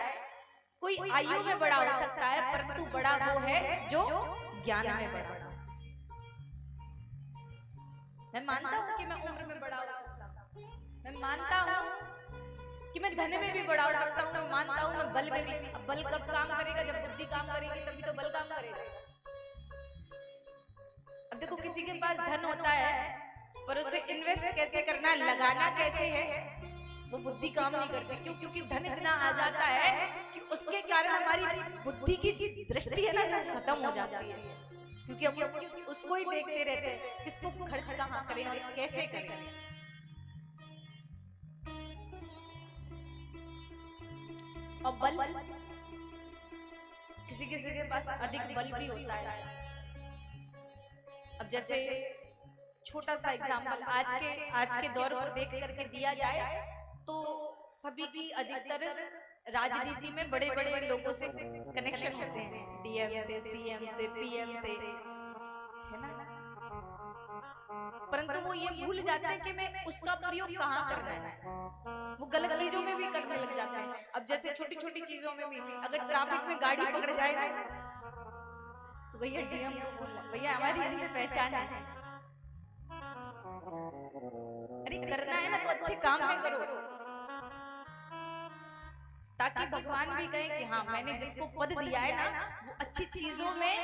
Speaker 3: कोई आयु में बड़ा हो सकता है, परंतु बड़ा वो है जो ज्ञान में बड़ा। मैं मानता हूं कि मैं उम्र में बड़ा हो सकता हूं, मैं मानता हूं कि मैं धन में भी बड़ा हो सकता हूं, मैं मानता हूं मैं बल में भी। अब बल कब काम करेगा? जब बुद्धि काम करेगी तभी तो बल काम करेगा। अब देखो किसी के पास धन होता है, पर उसे इन्वेस्ट कैसे करना है, लगाना कैसे है, वो बुद्धि काम नहीं करती। क्यों? क्योंकि धन इतना आ जाता है कि उसके कारण हमारी बुद्धि की दृष्टि है ना, जो खत्म हो जाती है। क्योंकि हम उसको ही देखते रहते हैं, किसको खर्च कहाँ करेंगे, कैसे करेंगे। और बल, किसी किसी के पास अधिक बल भी होता है। अब जैसे छोटा सा एग्जाम्पल आज के दौर को देख करके दिया जाए, तो सभी की अधिकतर राजनीति में बड़े बड़े लोगों से कनेक्शन होते हैं, डीएम से, सीएम से, पीएम से, है ना। परंतु वो ये भूल जाते हैं कि मैं उसका प्रयोग कहाँ करना है, वो गलत चीजों में भी करने लग जाते हैं। अब जैसे छोटी छोटी चीजों में भी, अगर ट्रैफिक में गाड़ी पकड़ जाए ना, तो भैया डीएम को बोलना, भैया हमारी इनसे पहचान है, अरे करना है ना तो अच्छे काम में करो, ताकि भगवान भी कहे कि हाँ मैंने जिसको पद दिया है ना, वो अच्छी चीजों में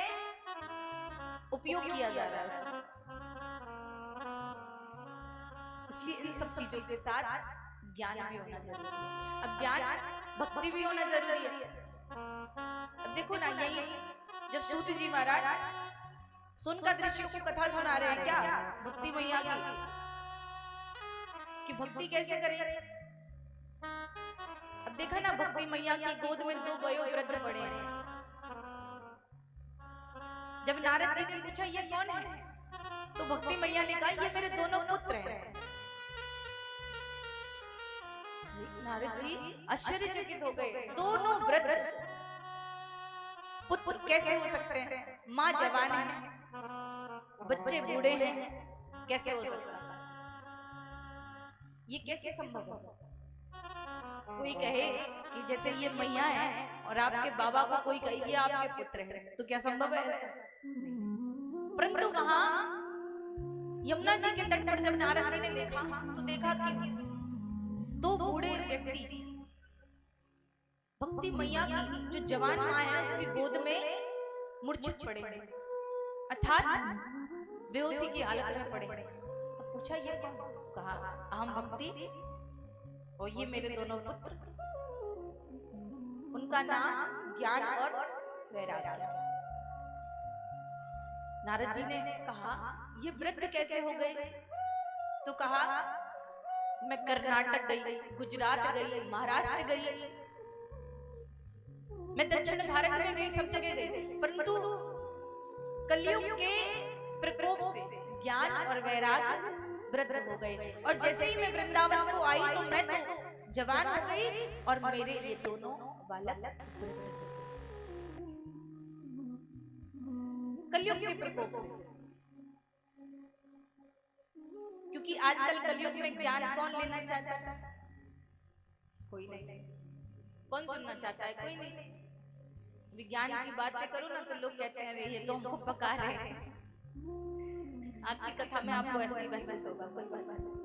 Speaker 3: उपयोग किया जा रहा है उसका। इसलिए इन सब चीजों के साथ ज्ञान भी होना जरूरी है। अब ज्ञान भक्ति भी होना जरूरी है। अब देखो ना, यही जब सूत जी महाराज शोनकाद ऋषियों को कथा सुना रहे हैं, क्या भक्ति मैया की, कि भक्ति कैसे करें। अब देखा ना, भक्ति मैया की गोद में 2 वयोवृद्ध पड़े हैं। जब नारद जी ने पूछा ये कौन है, तो भक्ति मैया ने कहा ये मेरे दोनों पुत्र हैं। नारद जी आश्चर्यचकित हो गए, दोनों वृद्ध पुत्र कैसे हो सकते हैं? माँ जवान है, बच्चे बूढ़े हैं, कैसे हो सकता है? ये कैसे संभव है? कोई कहे कि जैसे ये मैया है और आपके बाबा को कोई कहे ये आपके पुत्र है, तो क्या संभव है ऐसा? परंतु वहां यमुना जी के तट पर जब नारद जी ने देखा, तो देखा कि 2 बूढ़े व्यक्ति भक्ति मैया की जो जवान माँ है उसकी गोद में मूर्छित पड़े, अर्थात बेहोशी की हालत में पड़े। तो पूछा ये कौन? कहा अहम भक्ति और ये मेरे दोनों पुत्र, उनका नाम ज्ञान और वैराग्य। नारद जी ने कहा ये वृद्ध कैसे हो गए? तो कहा मैं कर्नाटक गई, गुजरात गई, महाराष्ट्र गई, मैं दक्षिण भारत में गई, सब जगह गई, परंतु कलयुग के प्रकोप से ज्ञान और वैराग्य वृद्ध हो गए। और जैसे ही मैं वृंदावन को आई तो मैं तो जवान हो गई और मेरे ये दोनों बालक कलयुग के प्रकोप से। क्योंकि आजकल कलयुग में ज्ञान कौन लेना चाहता है? कोई नहीं। कौन सुनना चाहता है? कोई नहीं। विज्ञान की बातें करो ना तो लोग कहते हैं अरे ये तो हमको पका रहे हैं। आज की कथा में आपको ऐसा ही महसूस होगा, कोई बात नहीं।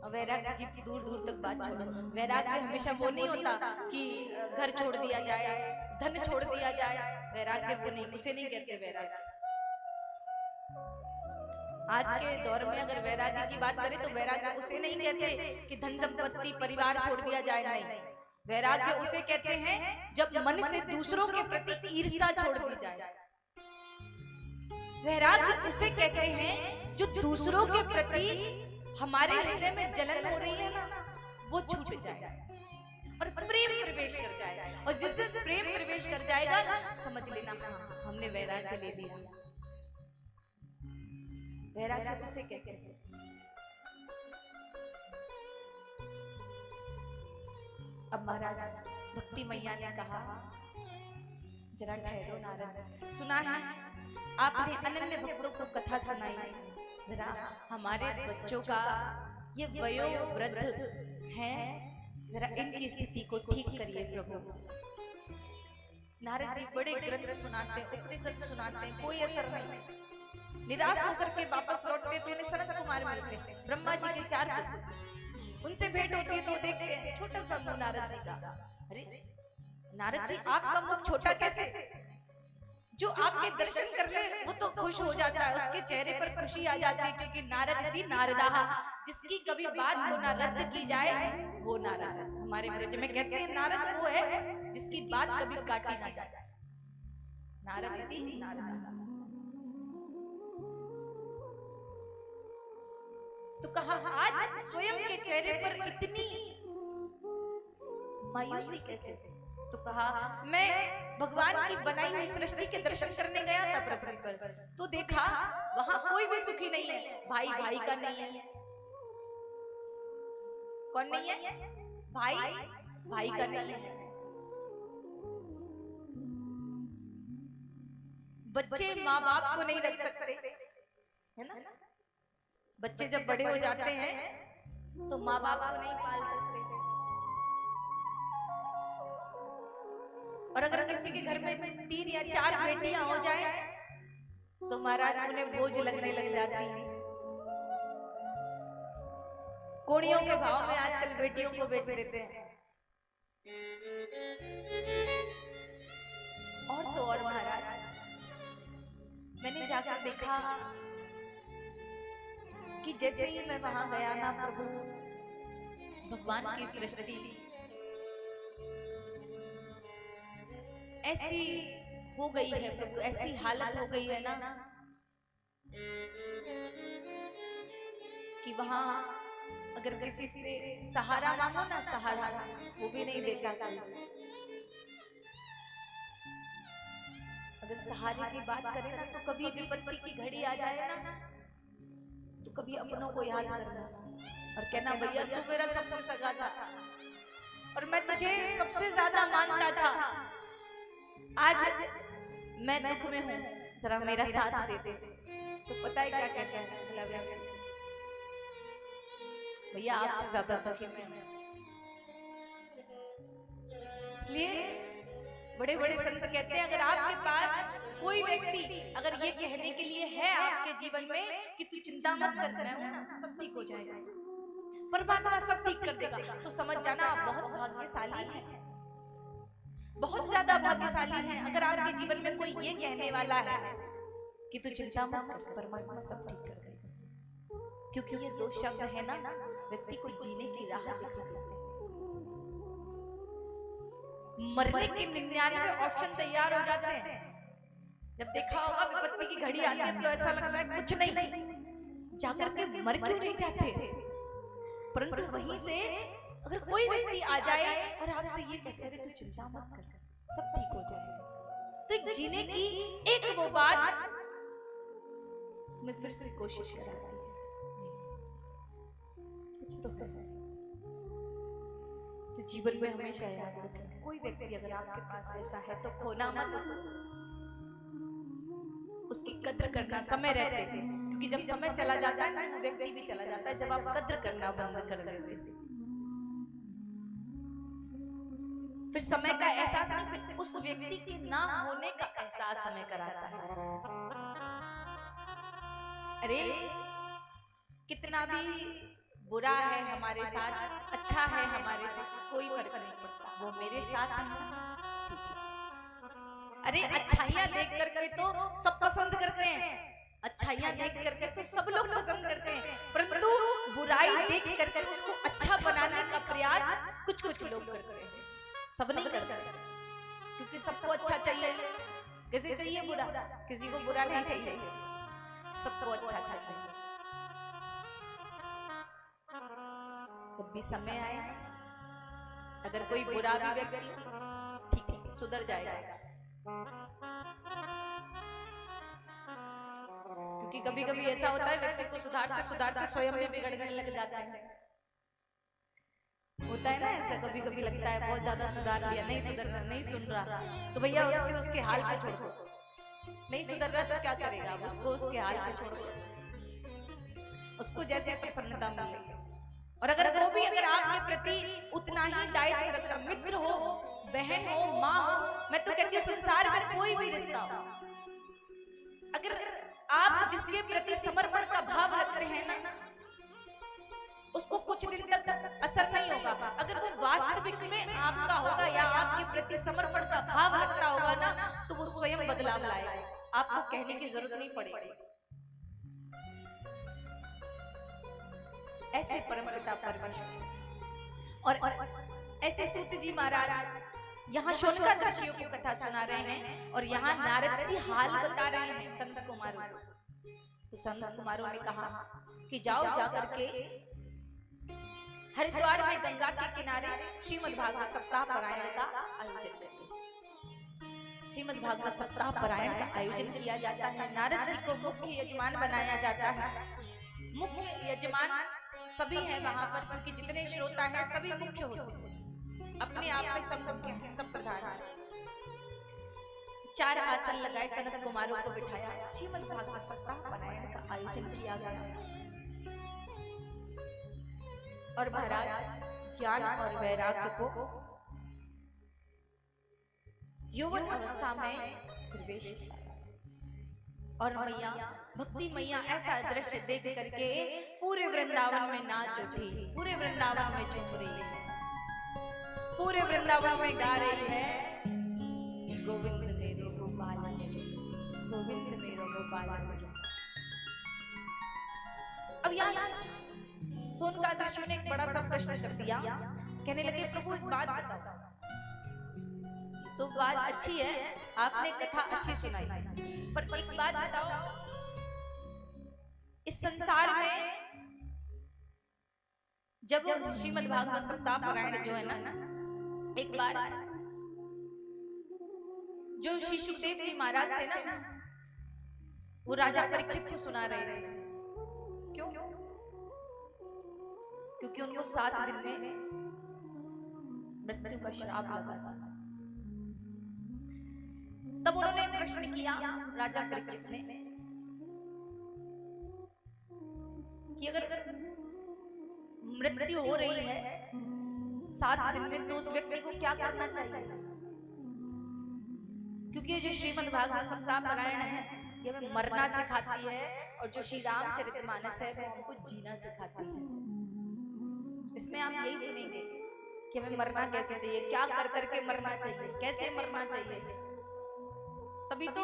Speaker 3: वैराग्य की दूर दूर तक बात छोड़ो। वैराग्य हमेशा वो नहीं होता कि घर छोड़ दिया जाए, धन छोड़ दिया जाए। वैराग्य वो नहीं, उसे नहीं कहते वैराग्य। आज के दौर में अगर वैराग्य की बात करें तो वैराग्य उसे नहीं कहते कि धन संपत्ति परिवार छोड़ दिया जाए, नहीं। वैराग्य उसे कहते हैं जब मन से दूसरों के प्रति ईर्ष्या छोड़ दी जाए। वैराग्य उसे कहते हैं जो दूसरों के प्रति हमारे हृदय में जलन हो रही है ना, वो छूट जाए और प्रेम प्रवेश कर जाए। और जिस दिन प्रेम प्रवेश कर जाएगा समझ लेना हमने वैराग्य ले लिया। वैराग्य उसे कहते हैं। अब महाराज भक्ति मैया ने कहा जरा ठहरो नारद, सुना है आपने अनन्य भक्तों को कथा सुनाई, जरा हमारे बच्चों का ये वयोवृद्ध हैं, जरा इनकी स्थिति को ठीक करिए प्रभु। नारद जी बड़े ग्रंथ सुनाते हैं, उपनिषद सुनाते हैं, कोई असर नहीं। निराश होकर के वापस लौटते तो उन्हें सनत कुमार मिलते हैं, ब्रह्मा जी के 4 पुत्र। उनसे भेंट होती है तो देखते हैं छोटा सा मुंह नारद जी का। अरे नारद जी आपका मुंह छोटा कैसे? जो आपके दर्शन कर ले वो तो खुश हो जाता है, उसके चेहरे पर खुशी आ जाती है, क्योंकि नारद थी नारदाहा, जिसकी कभी बात को ना रद्द की जाए वो नारद। हमारे ब्रज में कहते हैं नारद वो है जिसकी बात कभी काटी ना जाए। नारद थी नारदाहा। तो कहा आज स्वयं के चेहरे पर इतनी मायूसी कैसे? तो कहा मैं भगवान की बनाई हुई सृष्टि के दर्शन करने गया था पृथ्वी पर, तो देखा वहां कोई भी सुखी नहीं है। भाई भाई का नहीं है। कौन नहीं है? भाई भाई का नहीं है। बच्चे माँ बाप को नहीं रख सकते, है ना? बच्चे जब बड़े हो जाते हैं तो माँ बाप को नहीं पाल सकते। और अगर किसी के घर में 3 या 4 बेटियां हो जाए तो महाराज उन्हें बोझ लगने लग जाती है। कोड़ियों के भाव में आजकल बेटियों को बेच देते हैं। और तो और महाराज मैंने जाकर देखा कि जैसे ही मैं वहां गया ना प्रभु, भगवान की सृष्टि ऐसी हो गई है प्रभु, ऐसी हालत हो गई है ना कि वहां अगर किसी से सहारा मांगो ना, सहारा वो भी नहीं देता कोई। अगर सहारे की बात करें ना तो कभी विपत्ति की घड़ी आ जाए ना तो कभी अपनों को याद करना और कहना भैया तू मेरा सबसे सगा था और मैं तुझे सबसे ज्यादा मानता था, आज मैं दुख में हूँ, जरा मेरा साथ दे दे। तो पता है क्या कहता है भैया आपसे ज्यादा दुखी मैं हूँ। इसलिए बड़े बड़े संत कहते हैं अगर आपके पास कोई व्यक्ति अगर ये कहने के लिए है आपके जीवन में कि तू चिंता मत कर, मैं हूं ना, सब ठीक हो जाएगा, परमात्मा सब ठीक कर देगा, तो समझ जाना आप बहुत भाग्यशाली हैं, बहुत ज्यादा भाग्यशाली हैं। अगर आपके जीवन में कोई ये कहने वाला है कि तू चिंता मत कर, परमात्मा सब ठीक कर देगा, क्योंकि ये 2 शब्द है ना व्यक्ति को जीने की राह दिखा देते हैं। मरने के 99 ऑप्शन तैयार हो जाते हैं। जब देखा होगा विपत्ति की घड़ी आती है तो ऐसा लगता है कुछ नहीं, जाकर के मर क्यों नहीं जाते। परंतु वहीं से अगर कोई व्यक्ति आ जाए और आपसे ये कहते हैं तू चिंता मत कर, सब ठीक हो जाएगा, तो एक जीने की एक वो बात मैं फिर से कोशिश कराती है, कुछ तो है। तो जीवन में हमेशा याद रखें कोई व्यक्ति अगर आपके पास ऐसा है तो खोना मत, उसकी कद्र करना समय रहते, क्योंकि जब समय चला जाता है ना व्यक्ति भी चला जाता है, जब आप कद्र करना बंद कर देते फिर समय का एहसास नहीं, फिर उस व्यक्ति के ना होने का एहसास हमें कराता है। अरे कितना भी बुरा है हमारे साथ, अच्छा है हमारे साथ, कोई फर्क नहीं पड़ता, वो मेरे साथ है। अरे अच्छाइयां देख करके तो सब पसंद करते हैं, अच्छाइयां देख करके तो सब लोग पसंद करते हैं, परंतु बुराई देख करके उसको अच्छा बनाने का प्रयास कुछ कुछ लोग करते हैं, सब नहीं करते, क्योंकि सबको अच्छा चाहिए। किसी चाहिए बुरा, किसी को बुरा नहीं चाहिए, सबको अच्छा चाहिए। जब भी समय आए, अगर कोई बुरा भी व्यक्ति, ठीक है, सुधर जाएगा, क्योंकि कभी कभी ऐसा होता है व्यक्ति को सुधारते सुधारते स्वयं में बिगड़ने लग जाता है। होता है ना ऐसा, कभी कभी लगता है बहुत ज्यादा सुधार दिया, नहीं सुधर रहा, नहीं सुन रहा, तो भैया उसके हाल पे छोड़ दो। नहीं सुधर रहा तो क्या करेगा, उसको उसके हाल पे छोड़ दो, उसको जैसे प्रसन्नता मिलेगी। और अगर वो भी अगर आपके प्रति उतना ही दायित्व रखता, मित्र हो, बहन हो, माँ हो, मैं तो कहती हूँ संसार में कोई भी रिश्ता हो, अगर आप जिसके प्रति समर्पण का भाव रखते हैं ना, उसको कुछ दिन तक असर नहीं होगा। अगर वो वास्तविक में आपका होगा या आपके प्रति समर्पण का भाव रखता होगा ना, तो वो स्वयं बदलाव लाएगा, आपको कहने की जरूरत नहीं पड़ेगी। ऐसे परमपिता परमेश्वर और ऐसे सूत जी महाराज यहाँ शोनका ऋषियों को कथा सुना रहे हैं और यहाँ नारद जी हाल बता रहे हैं संत कुमारों को। तो संत कुमारों ने कहा कि जाओ जाकर के हरिद्वार में गंगा के किनारे श्रीमद् भागवत सप्ताह पारायण का आयोजन करें। श्रीमद् भागवत सप्ताह पारायण का आयोजन किया जाता है, नारद जी को मुख्य यजमान बनाया जाता है। मुख्य यजमान सभी हैं वहां पर, क्योंकि जितने श्रोता हैं सभी मुख्य होते हैं, अपने आप में सब मुख्य हैं, सब प्रधान हैं। 4 आसन लगाए, सनत कुमारों को बिठाया, श्रीमद् भागवत सप्ताह पारायण का आयोजन किया गया। और महाराज ज्ञान और वैराग्य को यौवन अवस्था में प्रवेश किया और मैया भक्ति मैया ऐसा दृश्य देख करके पूरे वृंदावन में नाच उठी, पूरे वृंदावन में झूम रही है, पूरे वृंदावन में गा रही है, गोविंद मेरो गोपाल, गोविंद मेरो गोपाल। अब यहाँ सोनका ऋषि ने एक बड़ा सा प्रश्न कर दिया, कहने लगे प्रभु एक बात बताओ। तो बात अच्छी है, आपने कथा अच्छी सुनाई, पर एक बात बताओ, इस संसार में जब श्रीमद् भागवत सप्ताह पारायण जो है ना, एक बार जो श्री सुखदेव जी महाराज थे ना, वो राजा परीक्षित को सुना रहे थे। क्यों? क्योंकि उनको 7 दिन में मृत्यु का श्राप लगा था। तब उन्होंने प्रश्न किया राजा परीक्षित ने कि अगर मृत्यु हो रही है 7 दिन में, तो उस व्यक्ति को क्या करना चाहिए? क्योंकि ये जो श्रीमद् भागवत सप्ताह पारायण है, ये मरना सिखाती है, और जो श्री रामचरितमानस है वो हमको जीना सिखाती है। इसमें आप यही सुनेंगे कि हमें मरना कैसे चाहिए, क्या कर करके मरना चाहिए, कैसे मरना चाहिए। तभी तो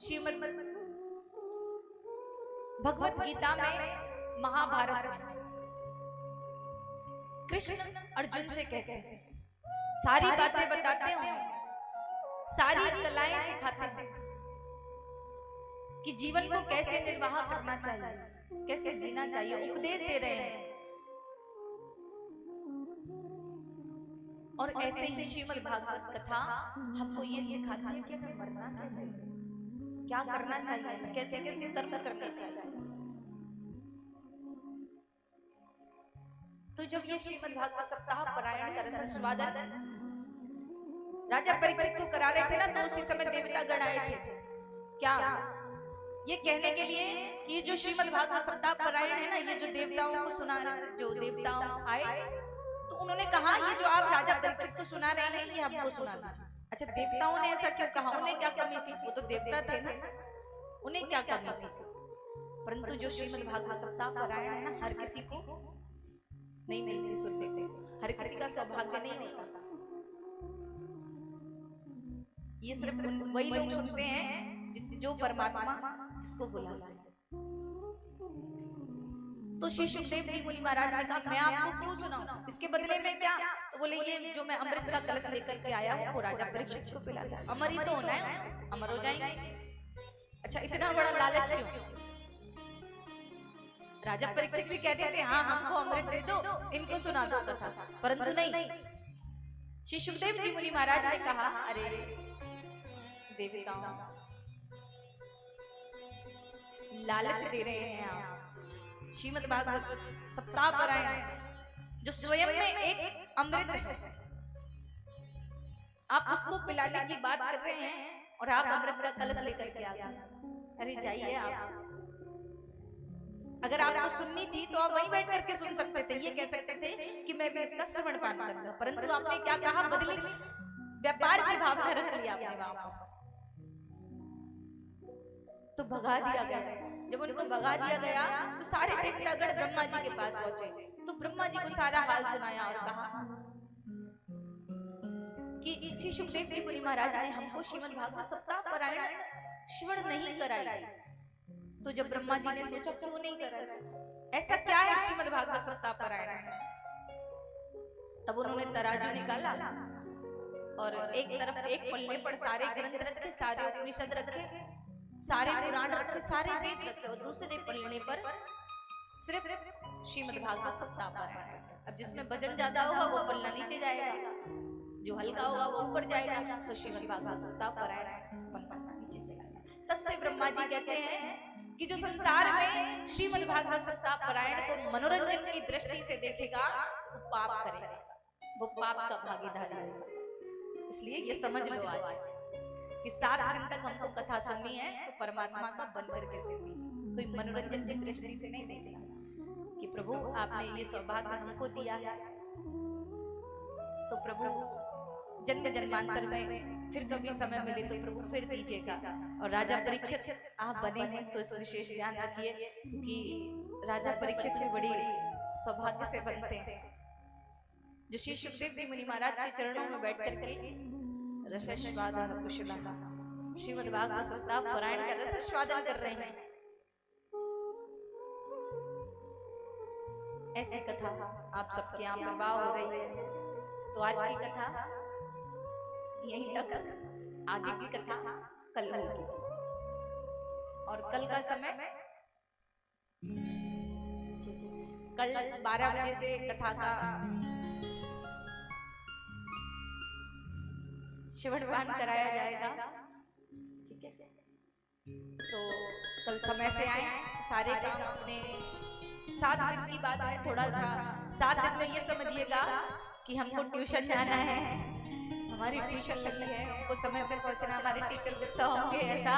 Speaker 3: श्रीमद् भगवत गीता में, महाभारत में कृष्ण अर्जुन से कहते हैं, सारी बातें बताते हैं, सारी कलाएं सिखाते हैं कि जीवन को कैसे निर्वाह करना चाहिए, कैसे जीना चाहिए, उपदेश दे रहे हैं। और ऐसे ही श्रीमद् भागवत कथा हमको ये सिखाती है कि हमें मरना कैसे, क्या करना चाहिए, कैसे कैसे कर्म करने चाहिए। तो जब ये श्रीमद् भागवत सप्ताह पारायण का रसास्वादन राजा परीक्षित को करा रहे थे ना, तो उसी समय देवता गण आए थे, क्या ये कहने के लिए कि जो श्रीमद् भागवत सप्ताह पारायण है ना, ये जो देवताओं को सुना, जो देवताओं आए, तो तो उन्होंने कहा ये जो आप राजा परीक्षित को सुना रहे हैं ये हमको सुना दीजिए। अच्छा, देवताओं ने ऐसा क्यों कहा? उन्हें क्या कमी थी? वो तो देवता थे ना, उन्हें क्या कमी थी? परंतु जो श्रीमद् भागवत सप्ताह पारायण है ना, हर किसी को नहीं मिलती सुनने को, हर किसी का सौभाग्य नहीं होता। ये सिर्फ वही लोग सुनते हैं जो परमात्मा जिसको बुलाता है। तो श्री सुखदेव जी मुनि महाराज ने कहा मैं आपको क्यों सुनाऊं, इसके बदले में क्या? तो बोले ये जो मैं अमृत का कलश लेकर के आया हूँ वो राजा परीक्षित को पिलाता है। अमर ही तो होना है, अमर हो जाएंगे। अच्छा, इतना बड़ा लालच क्यों? राजा परीक्षित भी कहते थे हाँ हमको अमृत दे दो, इनको सुना दो कथा, परंतु नहीं। श्री सुखदेव जी मुनि महाराज ने कहा अरे देवताओं, लालच दे रहे हैं आप। श्रीमद् भागवत सप्ताह पारायण जो स्वयं में एक अमृत है, आप उसको पिलाने की बात कर रहे हैं और आप अमृत का कलश लेकर के आ गए। अरे जाइए आप, अगर आपको सुननी थी तो आप वहीं बैठ करके सुन सकते थे, ये कह सकते थे कि मैं भी इसका श्रवण पान करूंगा, परंतु आपने क्या कहा? बदली व्यापार की भावना रख ली आपने वहां पर, तो भगा दिया गया। जब उनको भगा दिया गया तो सारे देवतागण ब्रह्मा जी के पास पहुंचे, तो ब्रह्मा जी को सारा हाल सुनाया और कहा कि श्री सुखदेव जी मुनि महाराज ने हमको श्रीमद् भागवत सप्ताह पारायण श्रवण नहीं कराई। तो जब ब्रह्मा जी ने सोचा क्यों नहीं कराई, ऐसा क्या है श्रीमद् भागवत सप्ताह पारायण? तब उन्होंने तराजू निकाला और एक तरफ एक पल्ले पर सारे ग्रंथ रखे, सारे उपनिषद रखे, सारे पुराण रखे, सारे वेद रखे, और दूसरे पल्ले पर सिर्फ श्रीमद् भागवत सप्ताह पारायण रखे। अब जिसमें वजन ज्यादा होगा वो पल्ला नीचे जाएगा, जो हल्का होगा वो ऊपर जाएगा, तो श्रीमद् भागवत सप्ताह पारायण पल्ला नीचे जाएगा। तब से ब्रह्मा जी कहते हैं कि जो संसार में श्रीमद् भागवत सप्ताह पारायण को मनोरंजन की दृष्टि से देखेगा वो पाप करेगा, वो पाप का भागीदार होगा। इसलिए ये समझ लो आज कि 7 दिन तक हमको कथा सुननी है तो परमात्मा का बन करके सुननी है, कोई मनोरंजन की दृष्टि से नहीं देखना कि प्रभु आपने ये सौभाग्य हमको दिया है तो प्रभु जन्म जन्मांतर में फिर कभी समय मिले तो प्रभु फिर दीजिएगा। और राजा परीक्षित आप बने हैं तो इस विशेष ध्यान रखिए, क्योंकि राजा परीक्षित भी बड़ी सौभाग्य से बनते हैं। जो श्री सुखदेव जी मुनि महाराज के चरणों में बैठ करके रसस्वादन कुशलः श्रीमद् भागवत सप्ताह पारायण का रसस्वादन कर रहे हैं, ऐसी कथा आप सबके यहाँ प्रवाह हो रही है। तो आज की कथा यहीं तक, आगे की कथा कल होगी, और कल का समय कल 12 बजे से कथा का श्रवण पान कराया जाएगा। ठीक है, तो कल समय से आए, सारे काम अपने 7 दिन की बात है, थोड़ा सा 7 दिन में ये समझिएगा कि हमको ट्यूशन जाना है, हमारी ट्यूशन लगी है, हमको समय से पहुंचना, हमारे टीचर गुस्सा होंगे, ऐसा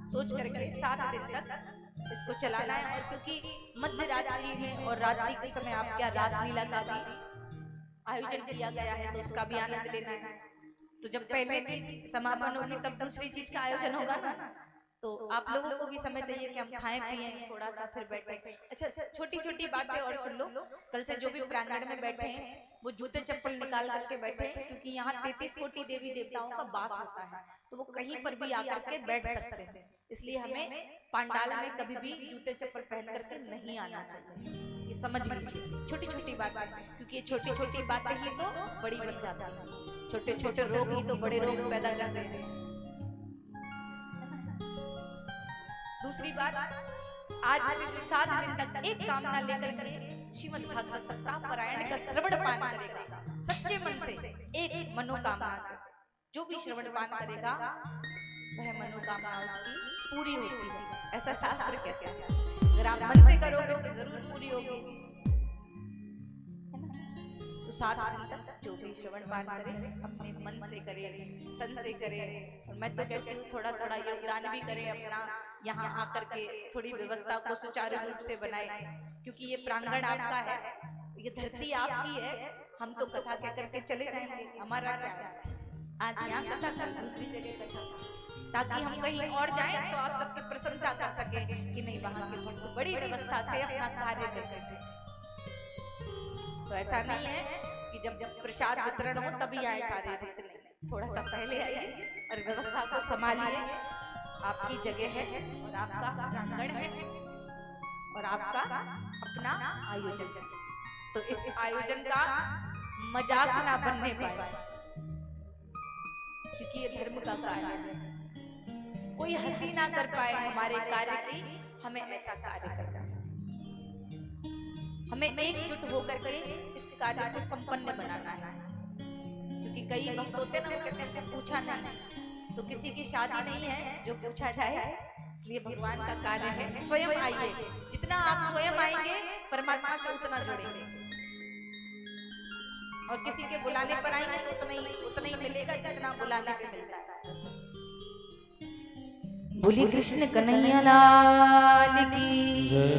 Speaker 3: सोच करके 7 दिन तक इसको चलाना है। और क्योंकि मध्य रात्रि है और रात्रि के समय आप क्या रासलीला का भी आयोजन किया गया है तो उसका भी आनंद लेना है। तो जब पहले चीज समापन होगी तब दूसरी चीज का आयोजन होगा ना, तो आप लोगों को भी समय चाहिए कि हम खाएं पिएं थोड़ा सा फिर बैठे। अच्छा, छोटी छोटी बातें और सुन लो। कल से जो भी प्रांगण में बैठे हैं वो जूते चप्पल निकाल करके बैठे, क्योंकि यहाँ 33 कोटि देवी देवताओं का वास होता है, तो वो कहीं पर भी आकर के बैठ सकते हैं। इसलिए हमें पांडाल में कभी भी जूते चप्पल पहन करके नहीं आना चाहिए, ये समझ लीजिए। छोटी छोटी बातें, क्योंकि ये छोटी छोटी बातें ही तो बड़ी बन जाती है, छोटे छोटे रोग ही तो बड़े रोग पैदा करते हैं। दूसरी बात, आज से जो 7 दिन तक एक कामना लेकर के श्रीमद् भागवत सप्ताह पारायण का श्रवण पान करेगा सच्चे मन से, एक मनोकामना से, जो भी श्रवण पान करेगा वह मनोकामना उसकी पूरी होती है, ऐसा शास्त्र कहते हैं। अगर आप मन से करोगे तो जरूर पूरी होगी। तो 7 दिन तक जो भी श्रवण पान करे अपने मन से करे, तन से करे, और मैं तो कहती हूँ थोड़ा थोड़ा योगदान भी करे अपना, यहाँ आकर के थोड़ी व्यवस्था को सुचारू रूप से बनाए, क्योंकि ये प्रांगण आपका है, ये धरती आपकी है, हम तो कथा कह करके चले जाएंगे, हमारा क्या है? आज यहाँ कथा, कल दूसरी जगह कथा, ताकि हम कहीं और जाएं तो आप सबकी प्रशंसा कर सके कि नहीं वहां के भक्त बड़ी व्यवस्था से अपना कार्य करते थे। तो ऐसा नहीं है कि जब प्रसाद वितरण हो तभी आए सारे भक्त, नहीं, थोड़ा सा पहले आइए और व्यवस्था को संभालिए। आपकी जगह है और आपका प्रांगण है और आपका अपना आयोजन है, तो इस आयोजन का मजाक ना बनने पाए, क्योंकि ये धर्म का कार्य है। कोई हंसी ना कर पाए हमारे कार्य की, हमें ऐसा कार्य करना है। हमें एकजुट होकर के इस कार्य को संपन्न बनाना है, क्योंकि कई भक्त होते ना, वो कहते हैं पूछा नहीं, तो किसी की शादी नहीं है जो पूछा जाए। इसलिए भगवान का कार्य है, स्वयं आइए, जितना आप स्वयं आएंगे परमात्मा से उतना जुड़ेंगे, और किसी के बुलाने पर आएंगे तो उतना ही मिलेगा जितना बुलाने पे मिलता है। बोलिए कृष्ण कन्हैया लाल की जय,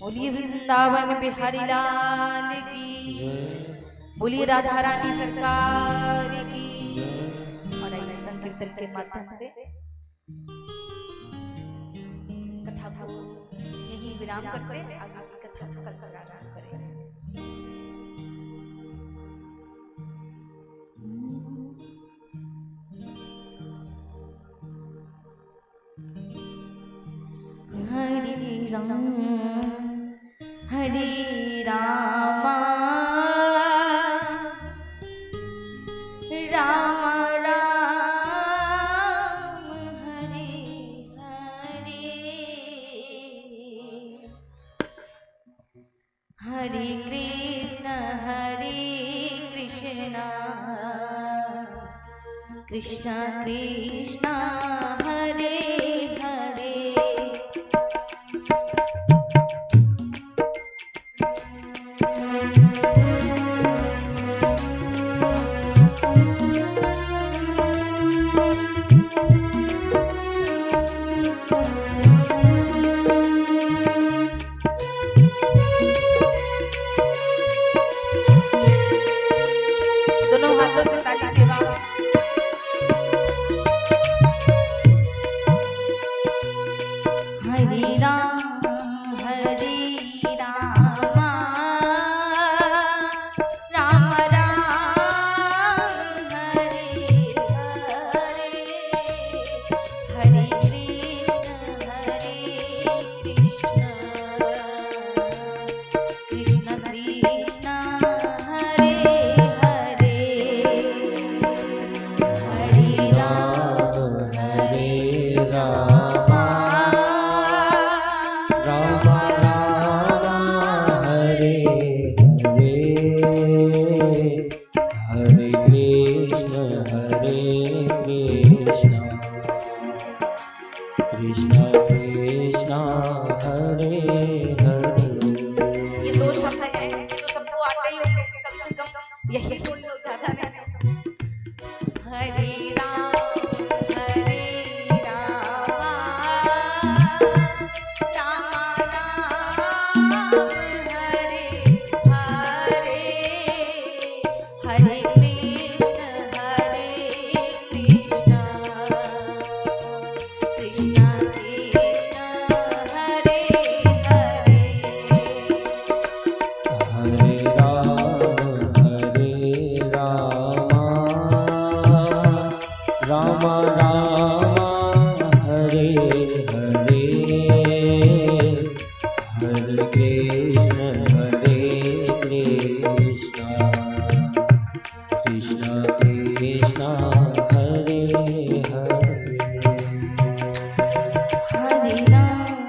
Speaker 3: बोलिए वृंदावन बिहारी लाल की जय, बोलिए राधा रानी सरकार की जय। और आइए संकीर्तन के माध्यम से कथा को यही विराम करते हैं, आगे की कथा कल प्रारंभ करेंगे। हरे राम हरे राम राम राम हरे हरे, हरे कृष्ण कृष्ण कृष्ण हरे हरे। दोनों हाथों से ताली सेवा। हरे राम राम राम हरे हरे, हरे कृष्ण कृष्ण कृष्ण हरे हरे, हरे राम ये दो शब्द हैं, ये तो सबको आते ही होंगे, कम से कम यही बोल लो, ज्यादा नहीं। हरे राम राम राम हरे हरे, हरे कृष्ण कृष्ण कृष्ण हरे हरे।
Speaker 1: राम राम हरे हरे, हरे कृष्ण कृष्ण कृष्ण हरे हरे।
Speaker 3: हरे राम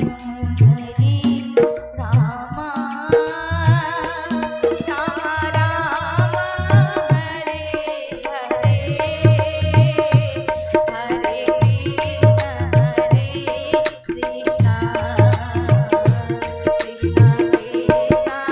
Speaker 3: राम राम हरे हरे, हरे कृष्ण कृष्ण कृष्ण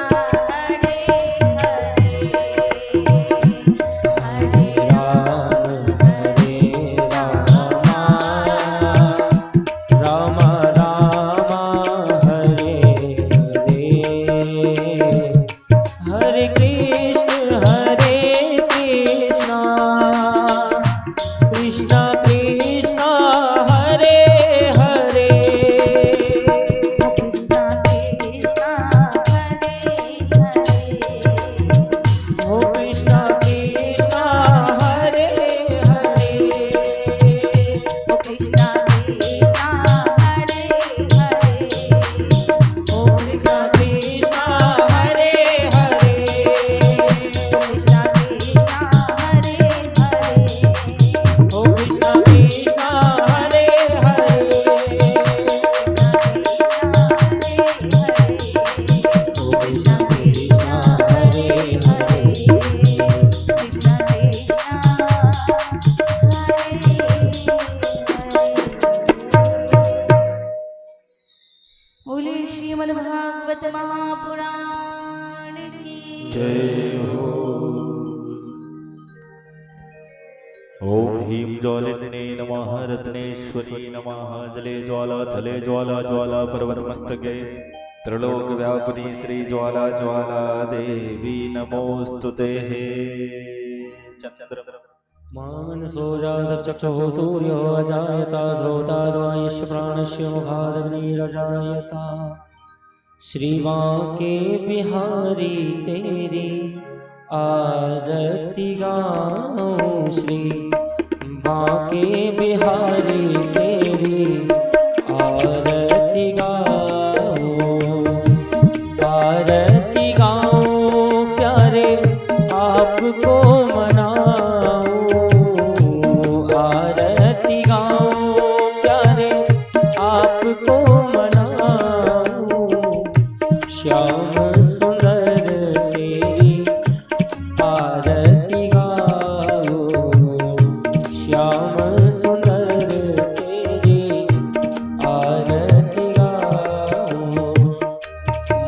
Speaker 3: बोले श्रीमद्भागवत महापुराण की
Speaker 2: जय हो। ओम ह्रीं ज्वालिन्ये नमः रत्नेश्वरी नमः जले ज्वाला थले ज्वाला ज्वाला पर्वतमस्तके त्रिलोकव्यापिनी श्री ज्वाला ज्वाला देवी नमोस्तुते। चंद्र
Speaker 1: मानसो जातचक्षुः सूर्यो अजायता श्रोताद्वायुष्य प्राणस्य मुखादग्निरजायता। श्री बांके बिहारी तेरी आरती गाऊं, श्री बांके बिहारी तेरी आरती गाऊं। आरती गाऊं प्यारे आपको मनाऊं, आरती गाऊं प्यारे आपको मनाऊं। श्याम सुंदर तेरी आरती गाऊं, श्याम सुंदर तेरी आरती गाऊं।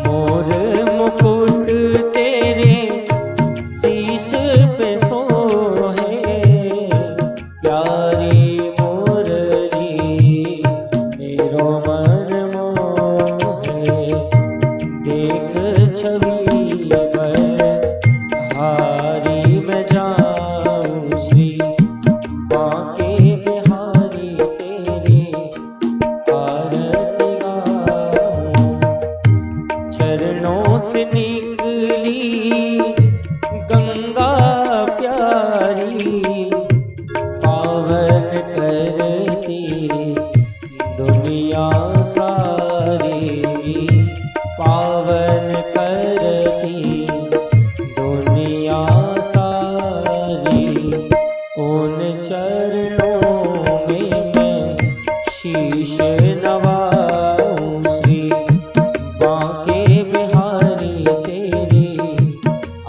Speaker 1: मोर मुकुट तेरे शीश पे सोहे, प्यारी मुरली मेरो मन मोहे। देख छवि हारी में जाऊं, श्री बांके बिहारी तेरी आरती गाऊं। चरणों से निकली गंगा प्यारी, पावन करती दुनिया सारी, पावन करती दुनिया सारी। उन चरणों में मैं शीश नवाऊं, श्री बांके बिहारी तेरी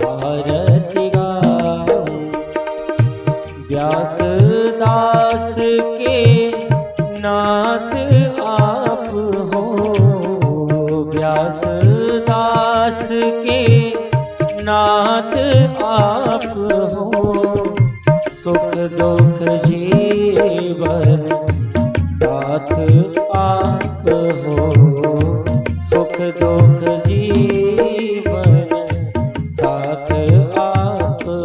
Speaker 1: आरती गाऊं। व्यास दास के नाथ आप हो, व्यास दास के नाथ आप हो। सुख दुख जीवन साथ आप हो, सुख दुख जीवन साथ आप हो।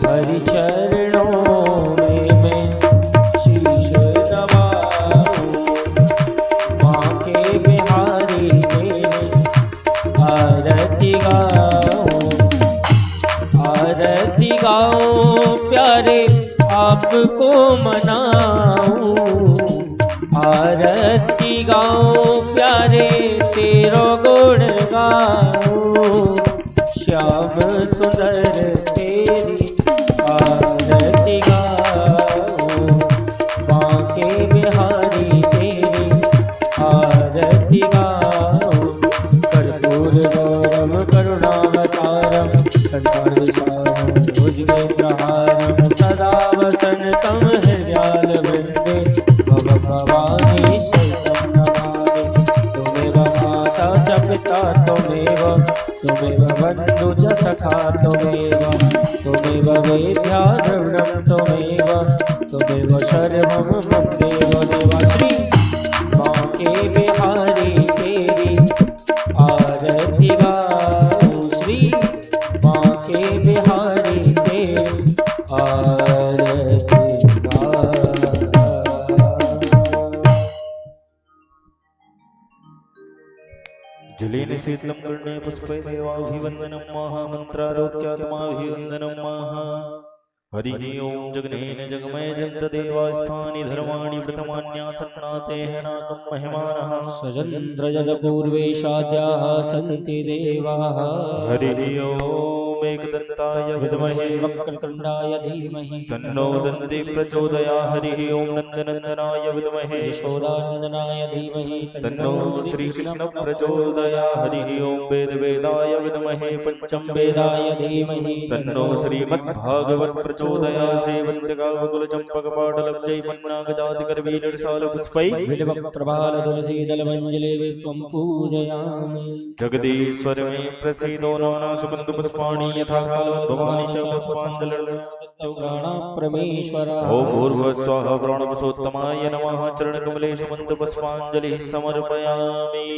Speaker 1: हरि चरणों में मैं शीश नवाऊं, बांके बिहारी तेरी आरती गाऊं। आरती गाऊं प्यारे आपको मनाऊं, आरती गाऊं प्यारे तेरो गुण गाऊं। श्याम सुंदर तेरी आरती गाऊं, बांके बिहारी तेरी आरती गाऊं। कर्पूर गौरम करुणावतारम संसार विशारम भुजगेन्द्रहारम सदा वसन्तं हृदयालवृन्दे भव भवानी शरणं नमामि। त्वमेव माता च पिता त्वमेव, त्वमेव बन्धु च सखा त्वमेव, त्वमेव वेद्या द्रविणं त्वमेव, त्वमेव सर्वं मम देव देव। श्री बांके बिहारी तेरी आरती गाऊं, श्री बांके बिहारी तेरी आरती गाऊं।
Speaker 2: जलेन शीतलं कर्णे पुष्पे देवाभिवन्दनं महामन्त्रारोग्यात्माभिवन्दनं महा। हरिः ओं जगनेन जगमय जगदेवास्थानि धर्माणि व्रतमान्यासन्नातेः नाकं महिमानः।
Speaker 1: सचन्द्र यदपूर्वेशाद्याः सन्ति देवाः।
Speaker 2: हरिः ओं एकदन्ताय
Speaker 1: विद्महे
Speaker 2: विद्महे
Speaker 1: वक्रतुण्डाय धीमहि
Speaker 2: तन्नो दन्ति प्रचोदयात्। हरिः ओं नन्दनन्दनाय विद्महे
Speaker 1: यशोदानन्दनाय धीमहि
Speaker 2: तन्नो श्रीकृष्ण प्रचोदयात्। हरिः ओं वेदवेदाय विद्महे पंचम
Speaker 1: वेदाय धीमहि
Speaker 2: तन्नो श्रीमद्भागवत प्रचोदयात्। सेवन्तिकाकुल चम्पकपाटलब्जै पन्नागजातिकरवीरसालपुष्पै
Speaker 1: बिल्वप्रभाल तुलसीदलमञ्जले त्वं पूजयामि।
Speaker 2: जगदीश्वर मे प्रसीदो नाना सुगन्ध पुष्पाणि यथा कालोद्भवानि च पुष्पाञ्जलिर्
Speaker 1: प्रमेश्वर
Speaker 2: ओम भूर्भुवः स्वाहा प्राणपुरुषोत्तमाय नमः। चरणकमलेषु मन्त्रपुष्पाञ्जलिः समर्पयामि।